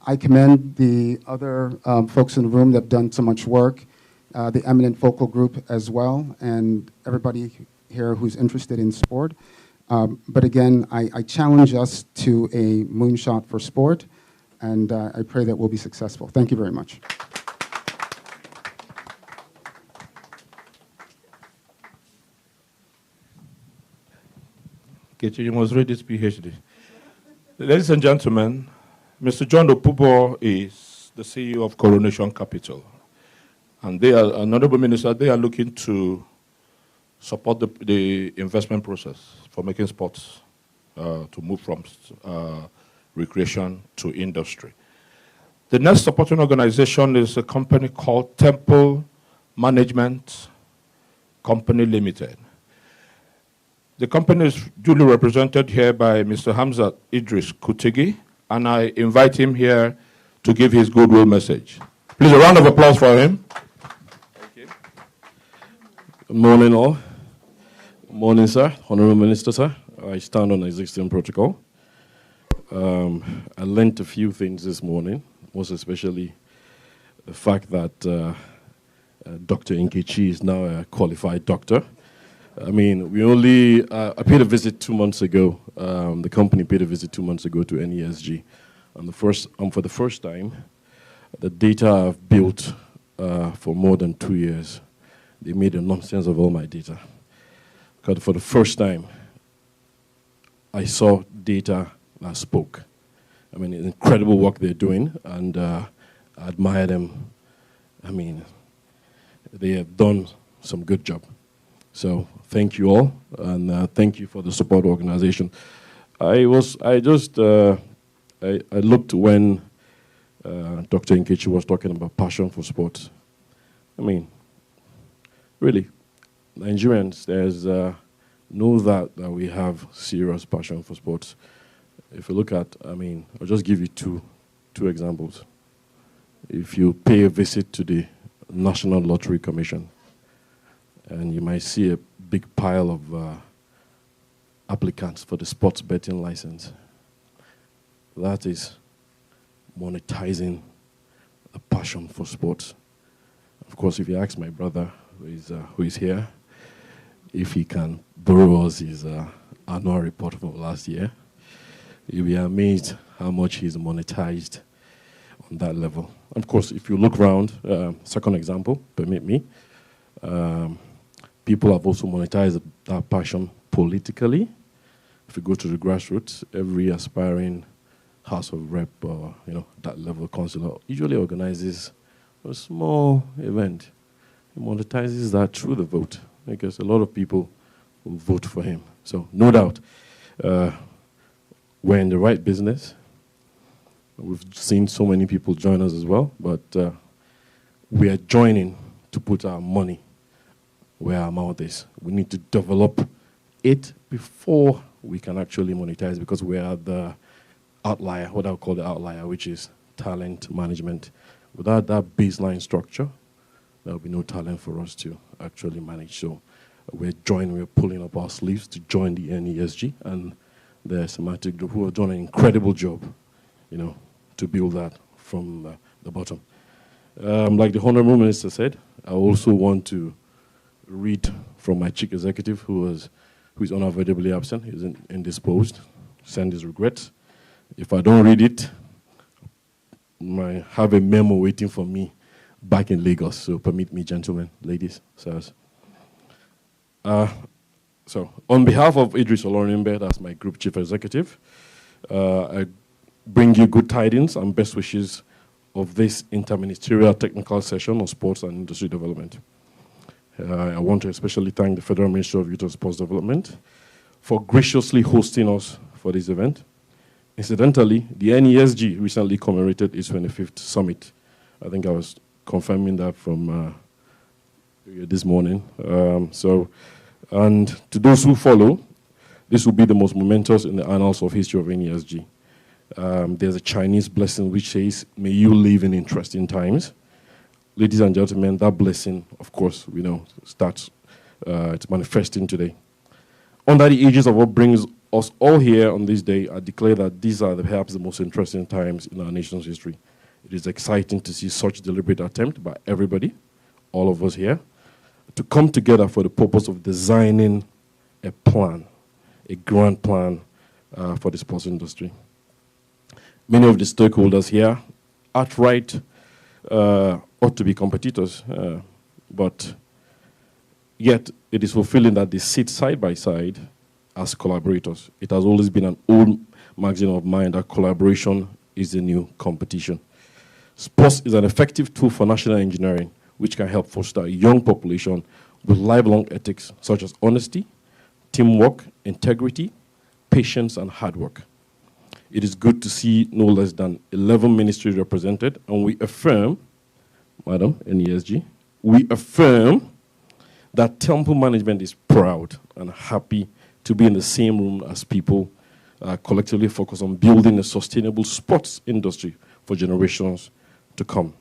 I commend the other folks in the room that have done so much work, the Eminent Focal Group as well, and everybody here who's interested in sport. But again, I challenge us to a moonshot for sport, and I pray that we'll be successful. Thank you very much. You must read this PhD. Ladies and gentlemen, Mr. John Opubo is the CEO of Coronation Capital. And they are, an honorable minister, they are looking to support the investment process for making sports to move from recreation to industry. The next supporting organization is a company called Temple Management Company Limited. The company is duly represented here by Mr. Hamzat Idris Kutigi, and I invite him here to give his goodwill message. Please, a round of applause for him. Thank you. Good morning, all. Good morning, sir. Honorable Minister, sir. I stand on existing protocol. I learned a few things this morning, most especially the fact that Dr. Nkechi is now a qualified doctor. I mean, I paid a visit 2 months ago. The company paid a visit 2 months ago to NESG. And for the first time, the data I've built for more than 2 years, they made a nonsense of all my data. Because for the first time, I saw data that spoke. I mean, incredible work they're doing, and I admire them. I mean, they have done some good job. So thank you all, and thank you for the support organization. I looked when Dr. Nkechi was talking about passion for sports. I mean, really, Nigerians, know that we have serious passion for sports. If you look at, I'll just give you two examples. If you pay a visit to the National Lottery Commission, and you might see a big pile of applicants for the sports betting license. That is monetizing a passion for sports. Of course, if you ask my brother, who is here, if he can borrow us his annual report from last year, you'll be amazed how much he's monetized on that level. Of course, if you look around, second example, permit me, people have also monetized that passion politically. If you go to the grassroots, every aspiring House of Rep or that level councillor usually organizes a small event. He monetizes that through the vote because a lot of people will vote for him. So no doubt, we're in the right business. We've seen so many people join us as well, but we are joining to put our money where our mouth is. We need to develop it before we can actually monetize, because we are the outlier, what I would call the outlier, which is talent management. Without that baseline structure, there will be no talent for us to actually manage. So we're pulling up our sleeves to join the NESG and the Semantic Group, who have done an incredible job, to to build that from the bottom. Like the Honorable Minister said, I also want to read from my chief executive who is unavoidably absent. He's indisposed. Send his regrets. If I don't read it, I might have a memo waiting for me back in Lagos. So permit me, gentlemen, ladies, sirs. So on behalf of Idris Olorimbe, that's my group chief executive, I bring you good tidings and best wishes of this interministerial technical session on sports and industry development. I want to especially thank the Federal Ministry of Youth and Sports Development for graciously hosting us for this event. Incidentally, the NESG recently commemorated its 25th summit. I think I was confirming that from this morning. And to those who follow, this will be the most momentous in the annals of history of NESG. There's a Chinese blessing which says, may you live in interesting times. Ladies and gentlemen, that blessing, of course, we know, starts, it's manifesting today. Under the aegis of what brings us all here on this day, I declare that these are perhaps the most interesting times in our nation's history. It is exciting to see such deliberate attempt by everybody, all of us here, to come together for the purpose of designing a plan, a grand plan for the sports industry. Many of the stakeholders here outright ought to be competitors, but yet it is fulfilling that they sit side by side as collaborators. It has always been an old maxim of mine that collaboration is the new competition. Sports is an effective tool for national engineering, which can help foster a young population with lifelong ethics such as honesty, teamwork, integrity, patience, and hard work. It is good to see no less than 11 ministries represented, and we affirm, Madam NESG, we affirm that temple management is proud and happy to be in the same room as people collectively focus on building a sustainable sports industry for generations to come.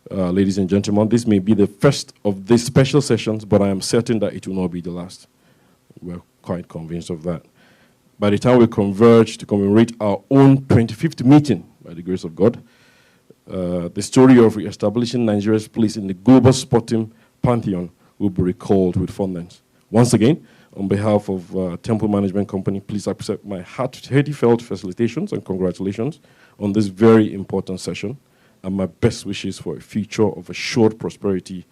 Ladies and gentlemen, this may be the first of these special sessions, but I am certain that it will not be the last. We're quite convinced of that. By the time we converge to commemorate our own 25th meeting, by the grace of God, the story of re-establishing Nigeria's place in the global sporting pantheon will be recalled with fondness. Once again, on behalf of Temple Management Company, please accept my heartfelt felicitations and congratulations on this very important session, and my best wishes for a future of assured prosperity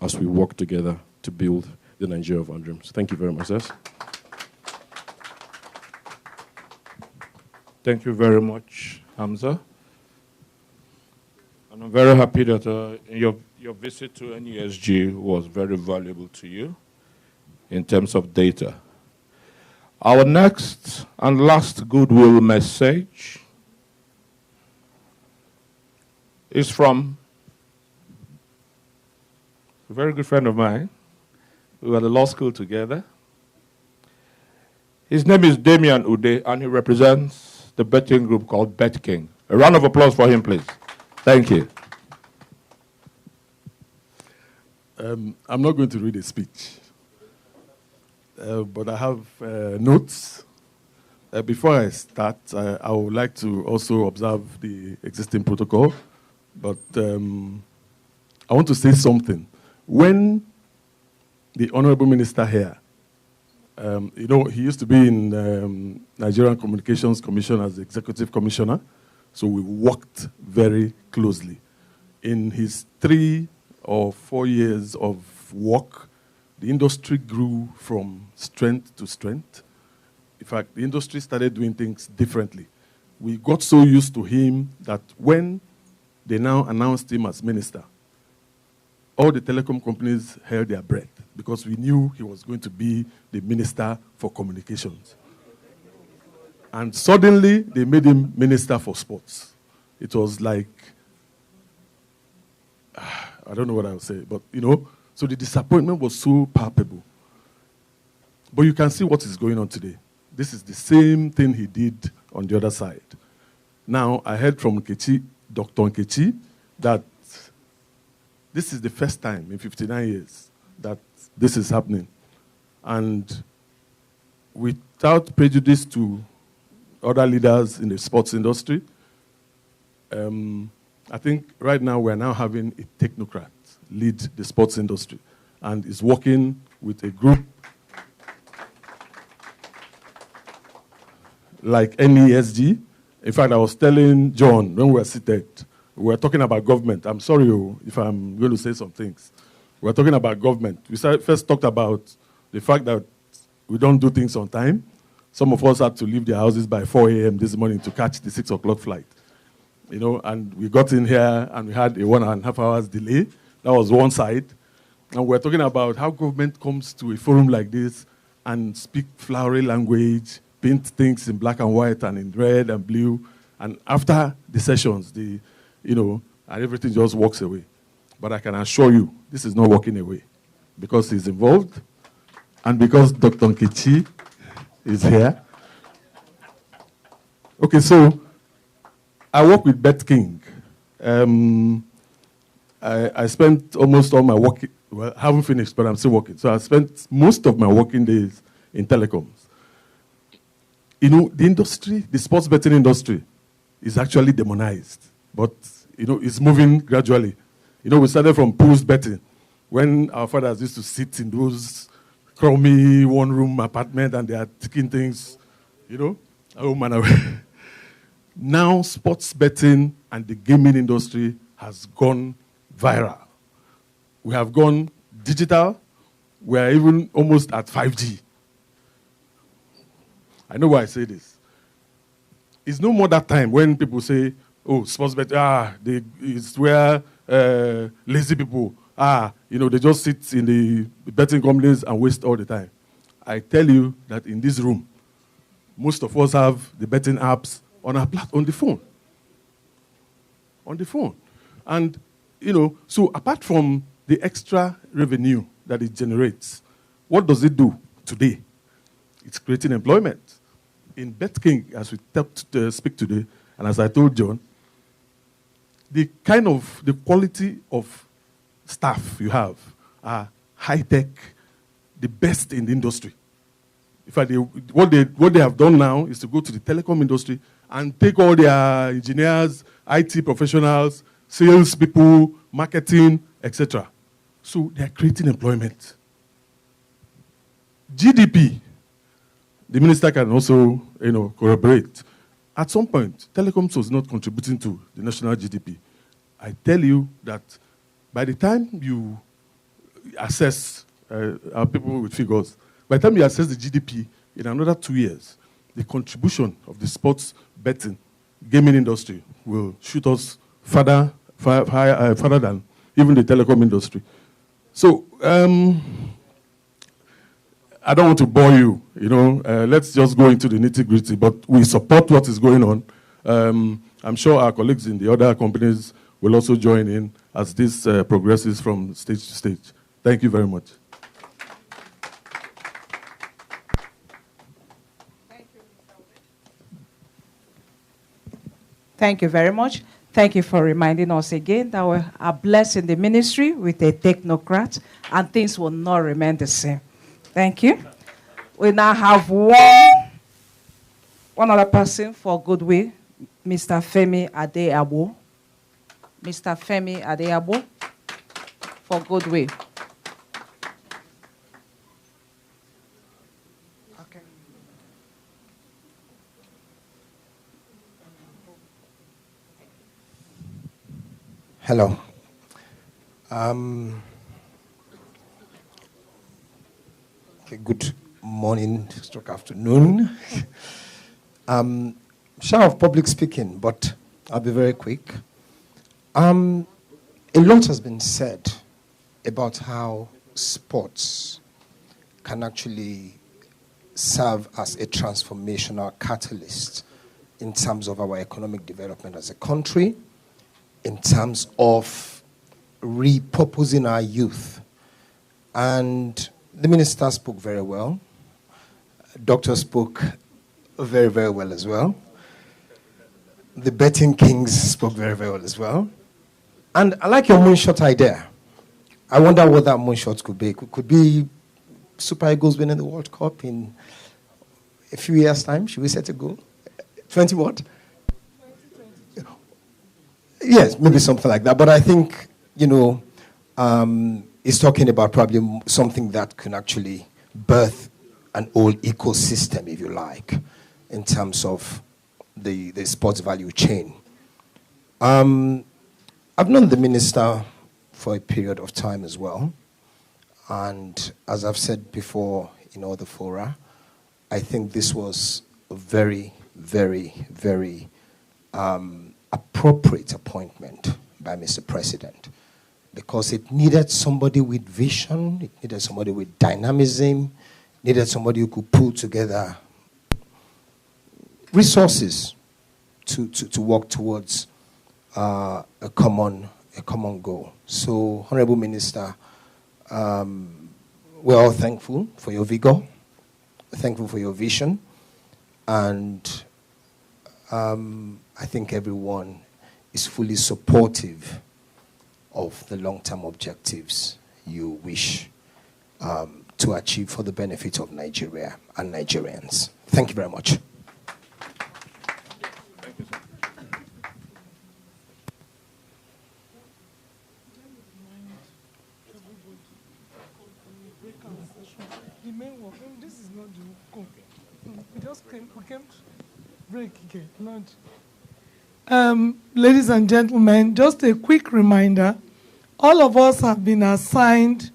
as we work together to build the Nigeria of our dreams. Thank you very much, sirs. Thank you very much, Hamza. And I'm very happy that your visit to NESG was very valuable to you in terms of data. Our next and last goodwill message is from a very good friend of mine. We were at the law school together. His name is Damian Ude, and he represents the betting group called Bet King. A round of applause for him, please. Thank you. I'm not going to read a speech, but I have notes. Before I start, I would like to also observe the existing protocol, but I want to say something. When the Honorable Minister here, he used to be in Nigerian Communications Commission as the Executive Commissioner, so we worked very closely. In his 3 or 4 years of work, the industry grew from strength to strength. In fact, the industry started doing things differently. We got so used to him that when they now announced him as minister, all the telecom companies held their breath because we knew he was going to be the minister for communications. And suddenly, they made him minister for sports. It was like, I don't know what I would say, but, so the disappointment was so palpable. But you can see what is going on today. This is the same thing he did on the other side. Now, I heard from Dr. Nkechi, that this is the first time in 59 years that this is happening. And without prejudice to other leaders in the sports industry, I think right now we're now having a technocrat lead the sports industry and is working with a group like NESG. In fact, I was telling John when we were seated, we were talking about government. I'm sorry if I'm going to say some things. We were talking about government. We first talked about the fact that we don't do things on time. Some of us had to leave their houses by 4 a.m. this morning to catch the 6 o'clock flight. You know, and we got in here and we had a 1.5 hours delay. That was one side. And we're talking about how government comes to a forum like this and speak flowery language, paint things in black and white and in red and blue. And after the sessions, and everything just walks away. But I can assure you, this is not walking away because he's involved and because Dr. Nkechi is here. Okay, so I work with Bet King. I spent almost all my working, well, I haven't finished, but I'm still working. So I spent most of my working days in telecoms. You know, the industry, the sports betting industry is actually demonized, but, it's moving gradually. We started from pools betting when our fathers used to sit in those crummy one-room apartments and they are taking things, oh man. Now sports betting and the gaming industry has gone viral. We have gone digital. We are even almost at 5G. I know why I say this. It's no more that time when people say, oh, sports betting, it's where lazy people, they just sit in the betting companies and waste all the time. I tell you that in this room, most of us have the betting apps on the phone. On the phone. And, so apart from the extra revenue that it generates, what does it do today? It's creating employment. In BetKing, as we speak today, and as I told John, the quality of staff you have are high-tech, the best in the industry. In fact, what they have done now is to go to the telecom industry and take all their engineers, IT professionals, sales people, marketing, etc. So they are creating employment. GDP, the minister can also, corroborate. At some point, telecoms was not contributing to the national GDP. I tell you that by the time you assess our people with figures, by the time you assess the GDP in another 2 years, the contribution of the sports betting gaming industry will shoot us further than even the telecom industry. So I don't want to bore you, let's just go into the nitty-gritty, but we support what is going on. I'm sure our colleagues in the other companies will also join in as this progresses from stage to stage. Thank you very much. Thank you very much. Thank you for reminding us again that we are blessed in the ministry with a technocrat and things will not remain the same. Thank you. We now have one other person for goodwill, Mr. Femi Adeabo. Mr. Femi Adeabo for goodwill. Okay. Hello. Good morning, stroke afternoon. Shy of public speaking, but I'll be very quick. A lot has been said about how sports can actually serve as a transformational catalyst in terms of our economic development as a country, in terms of repurposing our youth. And the minister spoke very well. Doctor spoke very, very well as well. The betting kings spoke very, very well as well. And I like your moonshot idea. I wonder what that moonshot could be. Could be Super Eagles winning the World Cup in a few years' time. Should we set a goal? 20 what? Yes, maybe something like that. But I think, it's talking about probably something that can actually birth an whole ecosystem, if you like, in terms of the sports value chain. I've known the minister for a period of time as well. And as I've said before in other fora, I think this was a very, very, very appropriate appointment by Mr. President, because it needed somebody with vision, it needed somebody with dynamism, it needed somebody who could pull together resources to work towards a common goal. So, Honorable Minister, we're all thankful for your vigor, thankful for your vision, and I think everyone is fully supportive of the long-term objectives you wish to achieve for the benefit of Nigeria and Nigerians. Thank you very much. Thank you, sir. This is not the we came to break again. Ladies and gentlemen, just a quick reminder. All of us have been assigned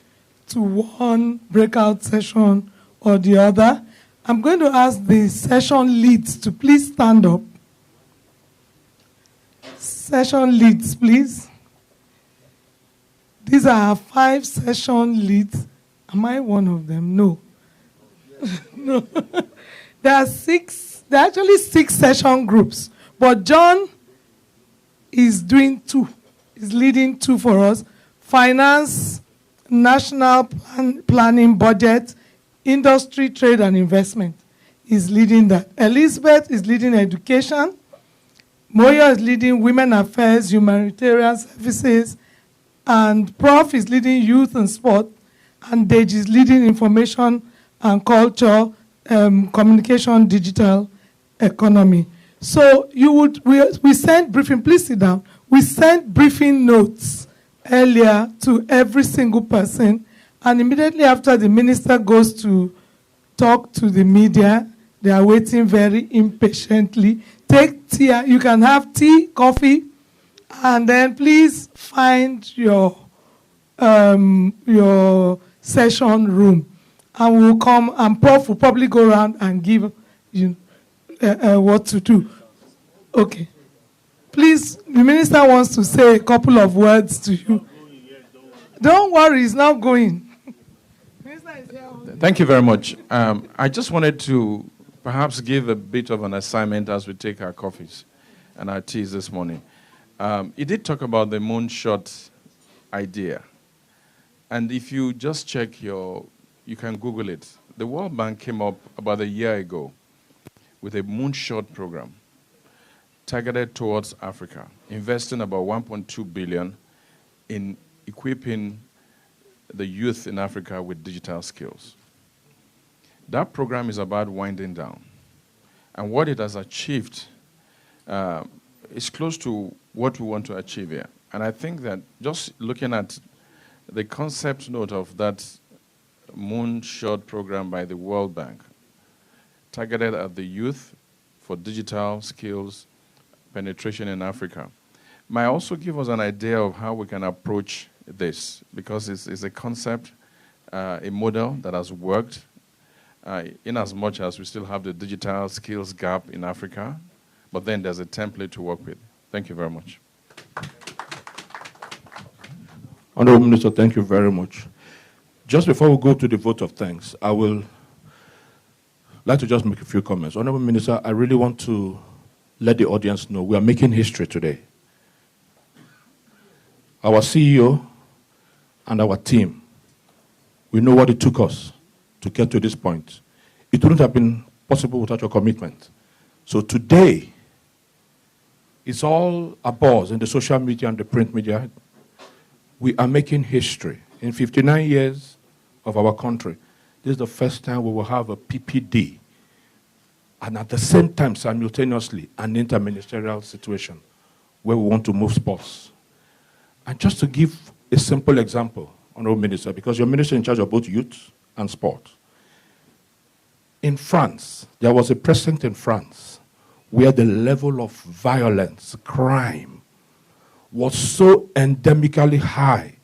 to one breakout session or the other. I'm going to ask the session leads to please stand up. Session leads, please. These are our 5 session leads. Am I one of them? No. No. There are actually 6 session groups, but John is doing 2. He's leading 2 for us. Finance, national planning, budget, industry, trade, and investment. He's leading that. Elizabeth is leading education. Moyo is leading women affairs, humanitarian services, and Prof is leading youth and sport, and Deji is leading information and culture, communication, digital economy. So we sent briefing, please sit down. We sent briefing notes earlier to every single person, and immediately after the minister goes to talk to the media, they are waiting very impatiently. Take tea, you can have tea, coffee, and then please find your session room. And we'll come, and Prof will probably go around and give you what to do. Okay. Please, the minister wants to say a couple of words to you. Don't worry, he's not going. Thank you very much. I just wanted to perhaps give a bit of an assignment as we take our coffees and our teas this morning. He did talk about the moonshot idea. And if you just check you can Google it. The World Bank came up about a year ago with a moonshot program targeted towards Africa, investing about 1.2 billion in equipping the youth in Africa with digital skills. That program is about winding down. And what it has achieved is close to what we want to achieve here. And I think that just looking at the concept note of that moonshot program by the World Bank, targeted at the youth for digital skills penetration in Africa, might also give us an idea of how we can approach this, because it's a concept, a model that has worked, in as much as we still have the digital skills gap in Africa, but then there's a template to work with. Thank you very much. Honorable Minister, thank you very much. Just before we go to the vote of thanks, I will like to just make a few comments. Honorable Minister, I really want to let the audience know we are making history today. Our CEO and our team, we know what it took us to get to this point. It wouldn't have been possible without your commitment. So today, it's all a buzz in the social media and the print media. We are making history. In 59 years of our country, this is the first time we will have a PPD, and at the same time, simultaneously, an interministerial situation where we want to move sports. And just to give a simple example, Honorable Minister, because your minister is in charge of both youth and sport. In France, there was a precedent in France where the level of violence, crime, was so endemically high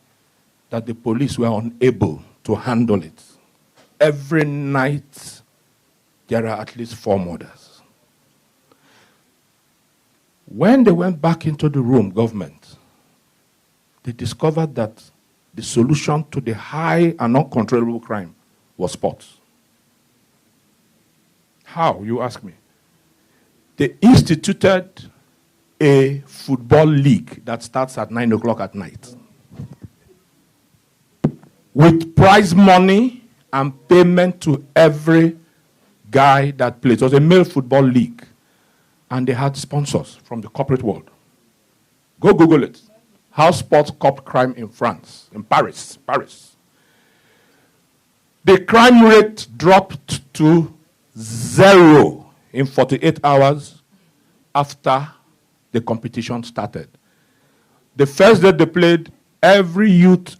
that the police were unable to handle it. Every night, there are at least 4 murders. When they went back into the room, government, they discovered that the solution to the high and uncontrollable crime was sports. How, you ask me? They instituted a football league that starts at 9 o'clock at night, with prize money and payment to every guy that plays. It was a male football league, and they had sponsors from the corporate world. Go Google it. How sports curbed crime in France, in Paris. The crime rate dropped to 0 in 48 hours after the competition started. The first day they played, every youth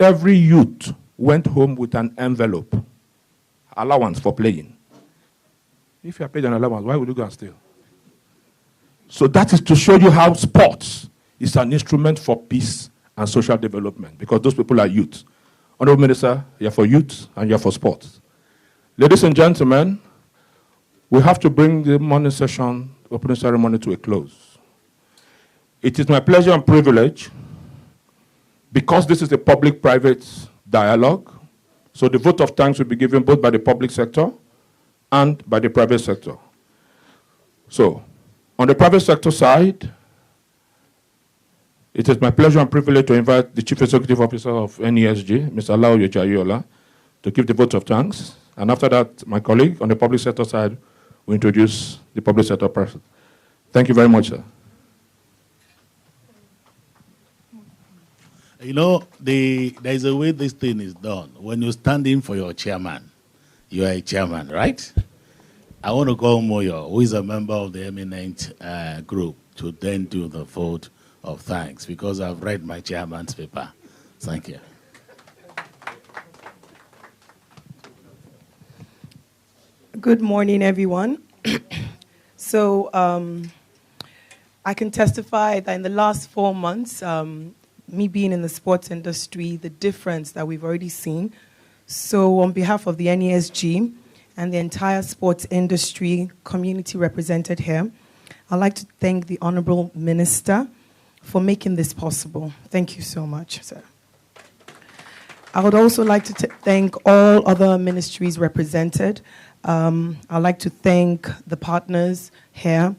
went home with an envelope, allowance for playing. If you are paid an allowance, why would you go and steal? So that is to show you how sports is an instrument for peace and social development, because those people are youth. Honorable Minister, you're for youth and you're for sports. Ladies and gentlemen, we have to bring the morning session, opening ceremony, to a close. It is my pleasure and privilege, because this is a public-private dialogue, so the vote of thanks will be given both by the public sector and by the private sector. So, on the private sector side, it is my pleasure and privilege to invite the Chief Executive Officer of NESG, Mr. Laoye Jayola, to give the vote of thanks. And after that, my colleague on the public sector side will introduce the public sector person. Thank you very much, sir. You know, there's a way this thing is done. When you stand in for your chairman, you are a chairman, right? I want to call Moyo, who is a member of the eminent group, to then do the vote of thanks, because I've read my chairman's paper. Thank you. Good morning, everyone. So I can testify that in the last 4 months, me being in the sports industry, the difference that we've already seen. So on behalf of the NESG and the entire sports industry community represented here, I'd like to thank the Honorable Minister for making this possible. Thank you so much, sir. I would also like to thank all other ministries represented. I'd like to thank the partners here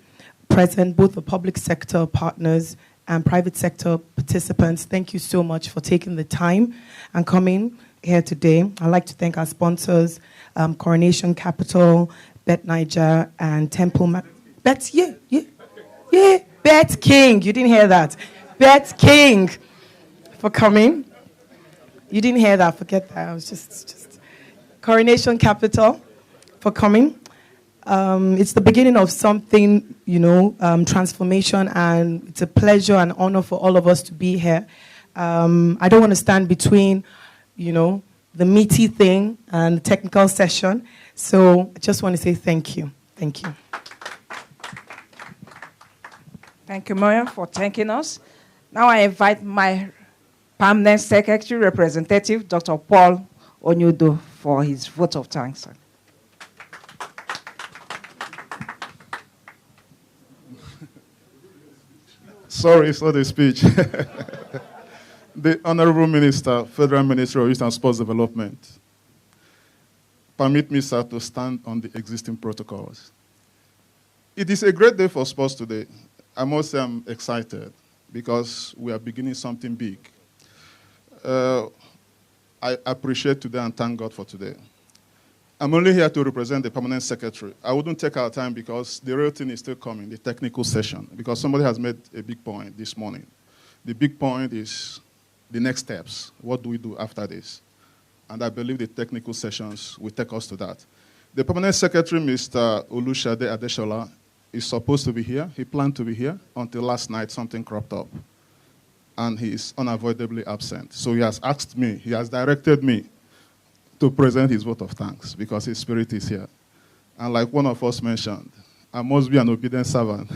present, both the public sector partners and private sector participants. Thank you so much for taking the time and coming here today. I'd like to thank our sponsors, Coronation Capital, Bet Niger, and Temple. Bet King. You didn't hear that. Bet King for coming. You didn't hear that. Forget that. I was just Coronation Capital for coming. It's the beginning of something, transformation, and it's a pleasure and honor for all of us to be here. I don't want to stand between, the meaty thing and the technical session. So I just want to say thank you. Thank you. Thank you, Moya, for thanking us. Now I invite my permanent secretary representative, Dr. Paul Onyudo, for his vote of thanks. Sorry for the speech. The Honorable Minister, Federal Ministry of Youth and Sports Development, permit me, sir, to stand on the existing protocols. It is a great day for sports today. I must say I'm excited because we are beginning something big. I appreciate today and thank God for today. I'm only here to represent the permanent secretary. I wouldn't take our time because the real thing is still coming, the technical session, because somebody has made a big point this morning. The big point is the next steps. What do we do after this? And I believe the technical sessions will take us to that. The permanent secretary, Mr. Olushade Adeshola, is supposed to be here. He planned to be here until last night something cropped up. And he is unavoidably absent. So he has asked me, he has directed me to present his vote of thanks because his spirit is here. And like one of us mentioned, I must be an obedient servant.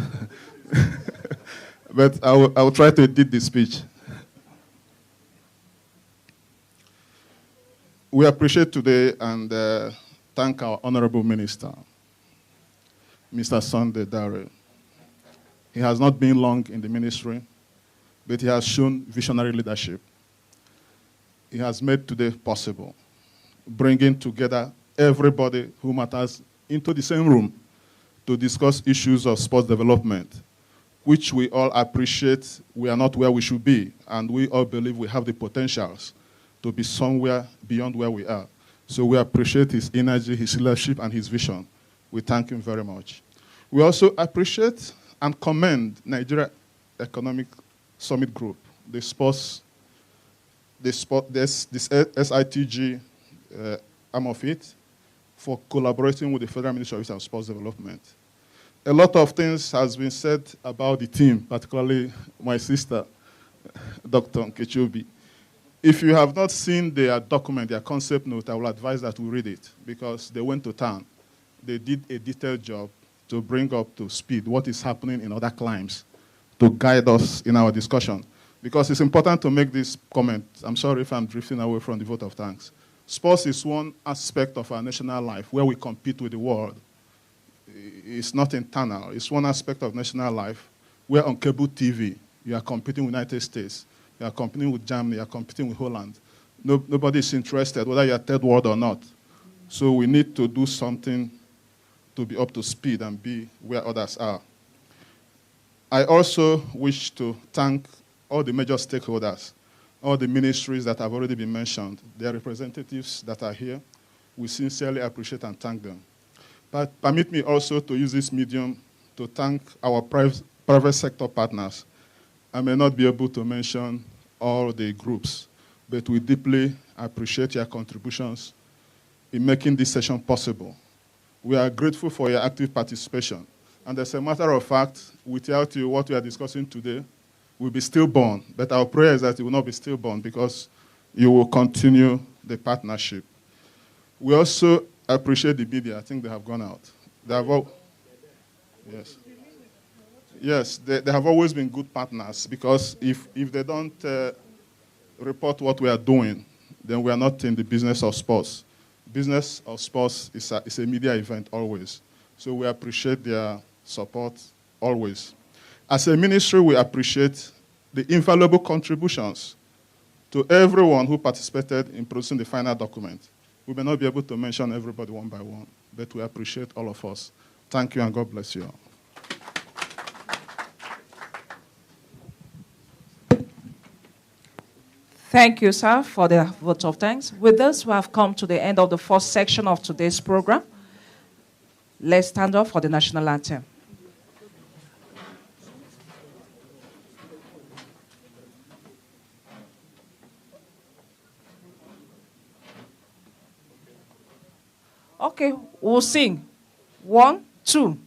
But I will try to edit the speech. We appreciate today and thank our Honorable Minister, Mr. Sunday Dare. He has not been long in the ministry, but he has shown visionary leadership. He has made today possible, bringing together everybody who matters into the same room to discuss issues of sports development, which we all appreciate. We are not where we should be, and we all believe we have the potentials to be somewhere beyond where we are. So we appreciate his energy, his leadership, and his vision. We thank him very much. We also appreciate and commend Nigeria Economic Summit Group, the SITG arm of it, for collaborating with the Federal Ministry of Youth and Sports Development. A lot of things has been said about the team, particularly my sister, Dr. Nkechobi. If you have not seen their document, their concept note, I will advise that we read it because they went to town. They did a detailed job to bring up to speed what is happening in other climes to guide us in our discussion. Because it's important to make this comment. I'm sorry if I'm drifting away from the vote of thanks. Sports is one aspect of our national life where we compete with the world. It's not internal. It's one aspect of national life where on cable TV, you are competing with the United States. You are competing with Germany. You are competing with Holland. Nobody is interested whether you are third world or not. So we need to do something to be up to speed and be where others are. I also wish to thank all the major stakeholders, all the ministries that have already been mentioned, their representatives that are here. We sincerely appreciate and thank them. But permit me also to use this medium to thank our private sector partners. I may not be able to mention all the groups, but we deeply appreciate your contributions in making this session possible. We are grateful for your active participation. And as a matter of fact, without you, what we are discussing today will be stillborn. But our prayer is that it will not be stillborn because you will continue the partnership. We also appreciate the media. I think they have gone out. They have all, yes. Yes, they have always been good partners because if they don't report what we are doing, then we are not in the business of sports. Business of sports is a media event always. So we appreciate their support always. As a ministry, we appreciate the invaluable contributions to everyone who participated in producing the final document. We may not be able to mention everybody one by one, but we appreciate all of us. Thank you and God bless you all. Thank you, sir, for the vote of thanks. With this, we have come to the end of the first section of today's program. Let's stand up for the national anthem. Okay, we'll sing. 1, 2.